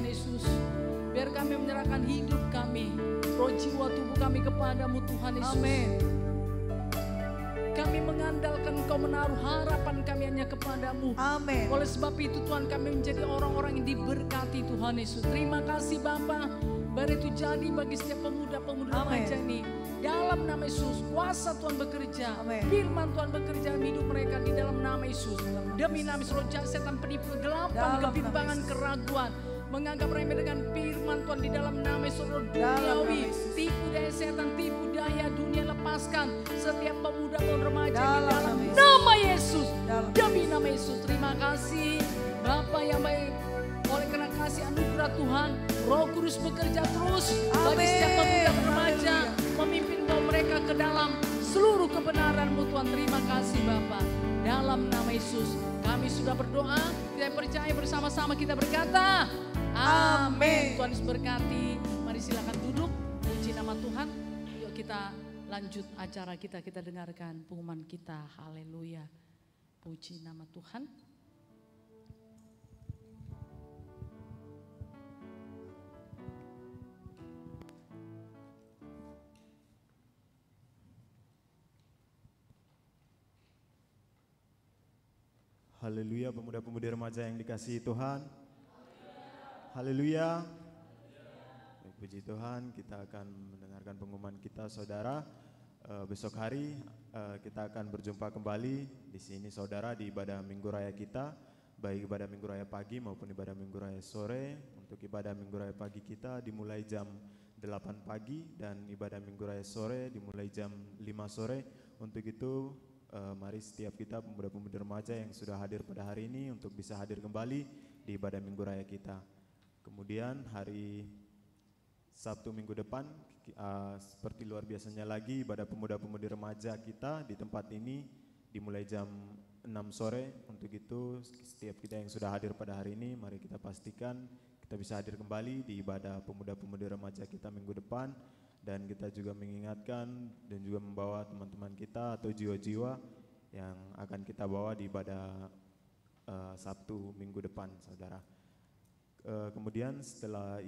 Speaker 2: Tuhan Yesus. Biar kami menyerahkan hidup kami, roh jiwa tubuh kami kepadamu Tuhan Yesus.
Speaker 1: Amin.
Speaker 2: Kami mengandalkan Engkau, menaruh harapan kami hanya kepadamu.
Speaker 1: Amin.
Speaker 2: Oleh sebab itu Tuhan, kami menjadi orang-orang yang diberkati Tuhan Yesus. Terima kasih Bapa. Biar itu jadi bagi setiap pemuda-pemuda remaja ini. Dalam nama Yesus, kuasa Tuhan bekerja.
Speaker 1: Amin.
Speaker 2: Firman Tuhan bekerja dalam hidup mereka di dalam nama Yesus. Demi nama Yesus, roh jahat, setan, penipu, kegelapan,
Speaker 1: Dalam nama
Speaker 2: kebimbangan,
Speaker 1: Yesus.
Speaker 2: keraguan, menganggap remeh dengan firman Tuhan di dalam nama Yesus, roh
Speaker 1: Dalam nama
Speaker 2: duniawi,
Speaker 1: Yesus.
Speaker 2: tipu daya setan, tipu daya dunia, lepaskan setiap pemuda dan remaja di
Speaker 1: Dalam
Speaker 2: dalam
Speaker 1: nama Yesus.
Speaker 2: nama Yesus.
Speaker 1: Dalam
Speaker 2: Demi nama Yesus, terima kasih Bapa yang baik. Oleh karena kasih anugerah Tuhan, Roh Kudus bekerja terus bagi
Speaker 1: Amin.
Speaker 2: setiap pemuda dan remaja,
Speaker 1: Haleluya.
Speaker 2: memimpin bawa mereka ke dalam seluruh kebenaran-Mu Tuhan. Terima kasih Bapa. Dalam nama Yesus kami sudah berdoa, kita percaya bersama-sama kita berkata amin. Tuhan Yesus berkati. Mari silakan duduk, puji nama Tuhan. Yuk kita lanjut acara kita, kita dengarkan pengumuman kita. Haleluya. Puji nama Tuhan.
Speaker 3: Haleluya, pemuda-pemudi remaja yang dikasihi Tuhan. Haleluya. Baik, puji Tuhan, kita akan mendengarkan pengumuman kita saudara. Besok hari kita akan berjumpa kembali di sini saudara di ibadah Minggu Raya kita. Baik ibadah Minggu Raya pagi maupun ibadah Minggu Raya sore. Untuk ibadah Minggu Raya pagi kita dimulai jam 8 pagi dan ibadah Minggu Raya sore dimulai jam 5 sore. Untuk itu mari setiap kita pemuda-pemudi remaja yang sudah hadir pada hari ini untuk bisa hadir kembali di ibadah Minggu Raya kita. Kemudian hari Sabtu minggu depan seperti luar biasanya lagi ibadah pemuda-pemudi remaja kita di tempat ini dimulai jam 6 sore. Untuk itu setiap kita yang sudah hadir pada hari ini mari kita pastikan kita bisa hadir kembali di ibadah pemuda-pemudi remaja kita minggu depan. Dan kita juga mengingatkan dan juga membawa teman-teman kita atau jiwa-jiwa yang akan kita bawa di ibadah Sabtu minggu depan, saudara. Kemudian setelah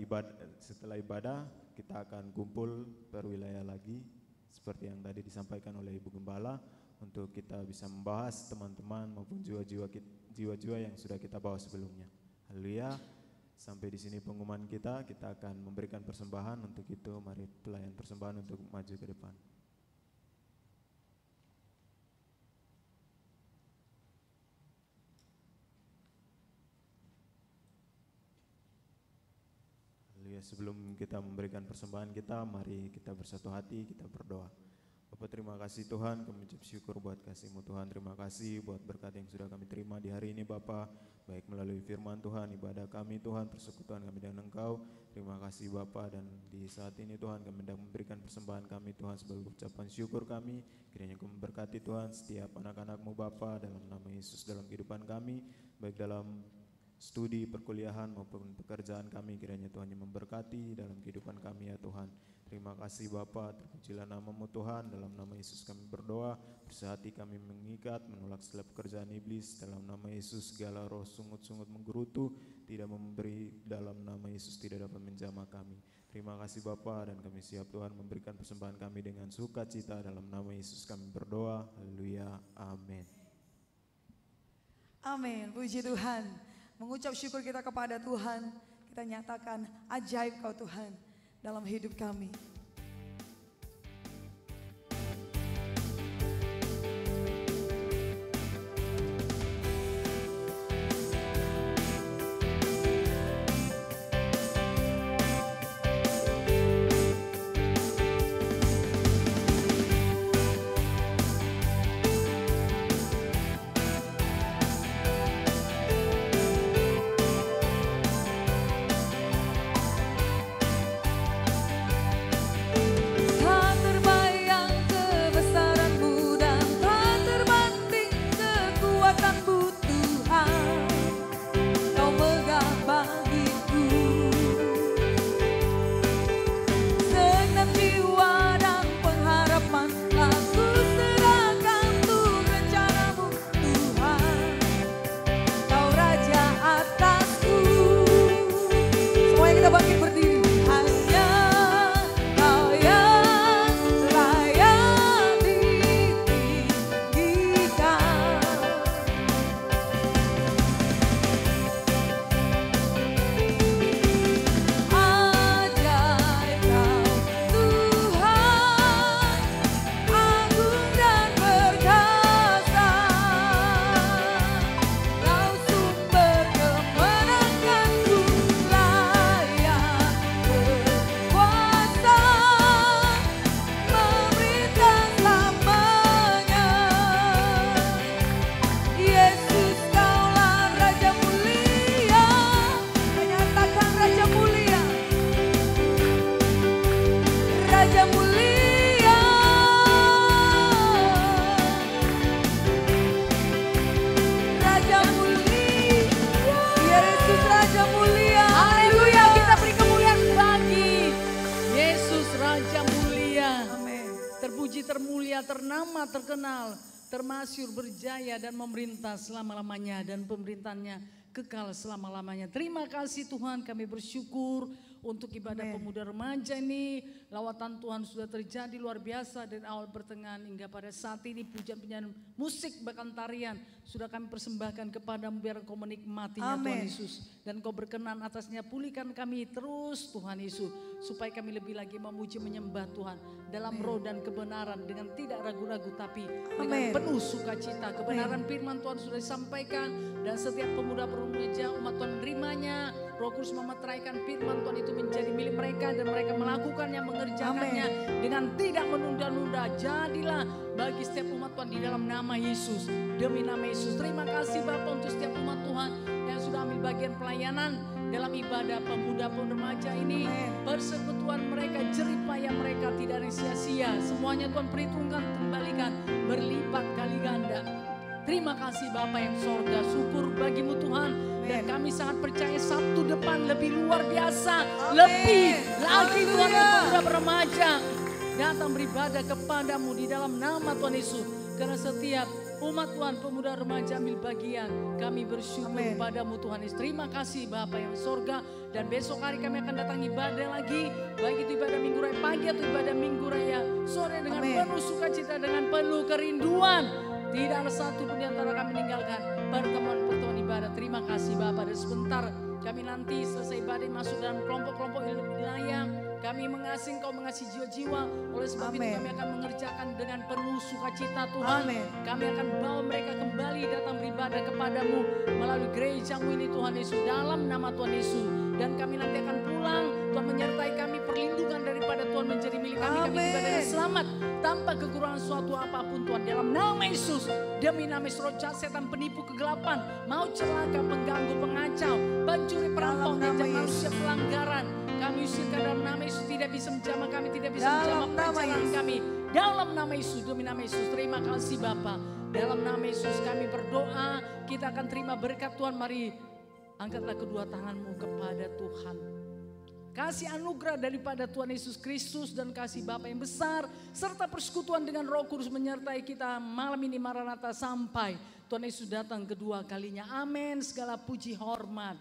Speaker 3: ibadah kita akan kumpul perwilayah lagi seperti yang tadi disampaikan oleh Ibu Gembala untuk kita bisa membahas teman-teman maupun jiwa-jiwa yang sudah kita bawa sebelumnya. Haleluya. Sampai di sini pengumuman kita akan memberikan persembahan. Untuk itu mari pelayan persembahan untuk maju ke depan. Haleluya. Sebelum kita memberikan persembahan kita, mari kita bersatu hati, kita berdoa. Bapak, terima kasih Tuhan, kami ucap syukur buat kasih-Mu Tuhan. Terima kasih buat berkat yang sudah kami terima di hari ini Bapak, baik melalui firman Tuhan, ibadah kami Tuhan, persekutuan kami dengan Engkau. Terima kasih Bapak, dan di saat ini Tuhan kami hendak memberikan persembahan kami Tuhan sebagai ucapan syukur kami. Kiranya Engkau memberkati Tuhan setiap anak-anak-Mu Bapak dalam nama Yesus dalam kehidupan kami, baik dalam studi, perkuliahan maupun pekerjaan kami. Kiranya Tuhan yang memberkati dalam kehidupan kami ya Tuhan. Terima kasih Bapa, terpujilah nama-Mu Tuhan. Dalam nama Yesus kami berdoa, bersehati kami mengikat, menolak segala pekerjaan iblis. Dalam nama Yesus segala roh sungut-sungut menggerutu, tidak memberi, dalam nama Yesus tidak dapat menjamah kami. Terima kasih Bapa, dan kami siap Tuhan memberikan persembahan kami dengan sukacita. Dalam nama Yesus kami berdoa, haleluya, amin.
Speaker 1: Amin, puji Tuhan. Mengucap syukur kita kepada Tuhan, kita nyatakan ajaib Kau Tuhan dalam hidup kami.
Speaker 2: ternama, terkenal, termasyur, berjaya dan memerintah selama-lamanya dan pemerintahannya kekal selama-lamanya. Terima kasih Tuhan, kami bersyukur untuk ibadah pemuda remaja ini. Lawatan Tuhan sudah terjadi luar biasa dari awal pertengahan hingga pada saat ini. Pujian-pujian musik bahkan tarian sudah kami persembahkan kepadamu, biar Kau menikmatinya Tuhan Yesus. Dan Kau berkenan atasnya, pulihkan kami terus Tuhan Yesus. Supaya kami lebih lagi memuji menyembah Tuhan dalam roh dan kebenaran, dengan tidak ragu-ragu tapi dengan penuh sukacita. Kebenaran firman Tuhan sudah disampaikan dan setiap pemuda remaja umat Tuhan menerimanya. Roh Kudus memeteraikan firman Tuhan itu menjadi milik mereka dan mereka melakukannya, mengerjakannya dengan tidak menunda-nunda. Jadilah bagi setiap umat Tuhan di dalam nama Yesus, demi nama Yesus. Terima kasih Bapa untuk setiap umat Tuhan yang sudah ambil bagian pelayanan dalam ibadah pemuda remaja ini. Persekutuan mereka, jerih payah mereka tidak ada sia-sia. Semuanya Tuhan perhitungkan, kembalikan berlipat kali ganda. Terima kasih Bapa yang sorga, syukur bagimu Tuhan. Dan kami sangat percaya Sabtu depan lebih luar biasa. Lebih lagi Tuhan, pemuda remaja datang beribadah kepadamu di dalam nama Tuhan Yesus. Karena setiap umat Tuhan, pemuda remaja ambil bagian, kami bersyukur padamu Tuhan Yesus. Terima kasih Bapa yang sorga. Dan besok hari kami akan datang ibadah lagi, baik itu ibadah Minggu Raya pagi atau ibadah Minggu Raya sore, dengan penuh sukacita, dengan penuh kerinduan. Tidak ada satu pun di antara kami meninggalkan pertemuan-pertemuan ibadah. Terima kasih Bapak. Dan sebentar kami nanti selesai ibadah masuk dalam kelompok-kelompok wilayah. Kami mengasihi, Kau mengasihi jiwa-jiwa. Oleh sebab itu kami akan mengerjakan dengan penuh sukacita Tuhan. Kami akan bawa mereka kembali datang beribadah kepadamu melalui gerejamu ini Tuhan Yesus, dalam nama Tuhan Yesus. Dan kami nanti akan pulang, Tuhan menyertai kami, perlindungan daripada Tuhan menjadi milik kami. Kami tiba dengan selamat tanpa kekurangan suatu apapun Tuhan, dalam nama Yesus. Demi nama Yesus, roh jahat, setan, penipu, kegelapan, mau celaka, pengganggu, pengacau, pencuri, perampok, jejak manusia, pelanggaran, kami usirkan dalam nama Yesus. Tidak bisa menjamah kami, tidak bisa menjamah perjalanan kami, dalam nama Yesus. Demi nama Yesus, terima kasih Bapa. Dalam nama Yesus kami berdoa, kita akan terima berkat Tuhan. Mari angkatlah kedua tanganmu kepada Tuhan. Kasih anugerah daripada Tuhan Yesus Kristus dan kasih Bapa yang besar serta persekutuan dengan Roh Kudus menyertai kita malam ini. Maranatha, sampai Tuhan Yesus datang kedua kalinya. Amin. Segala puji hormat,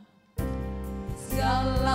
Speaker 2: segala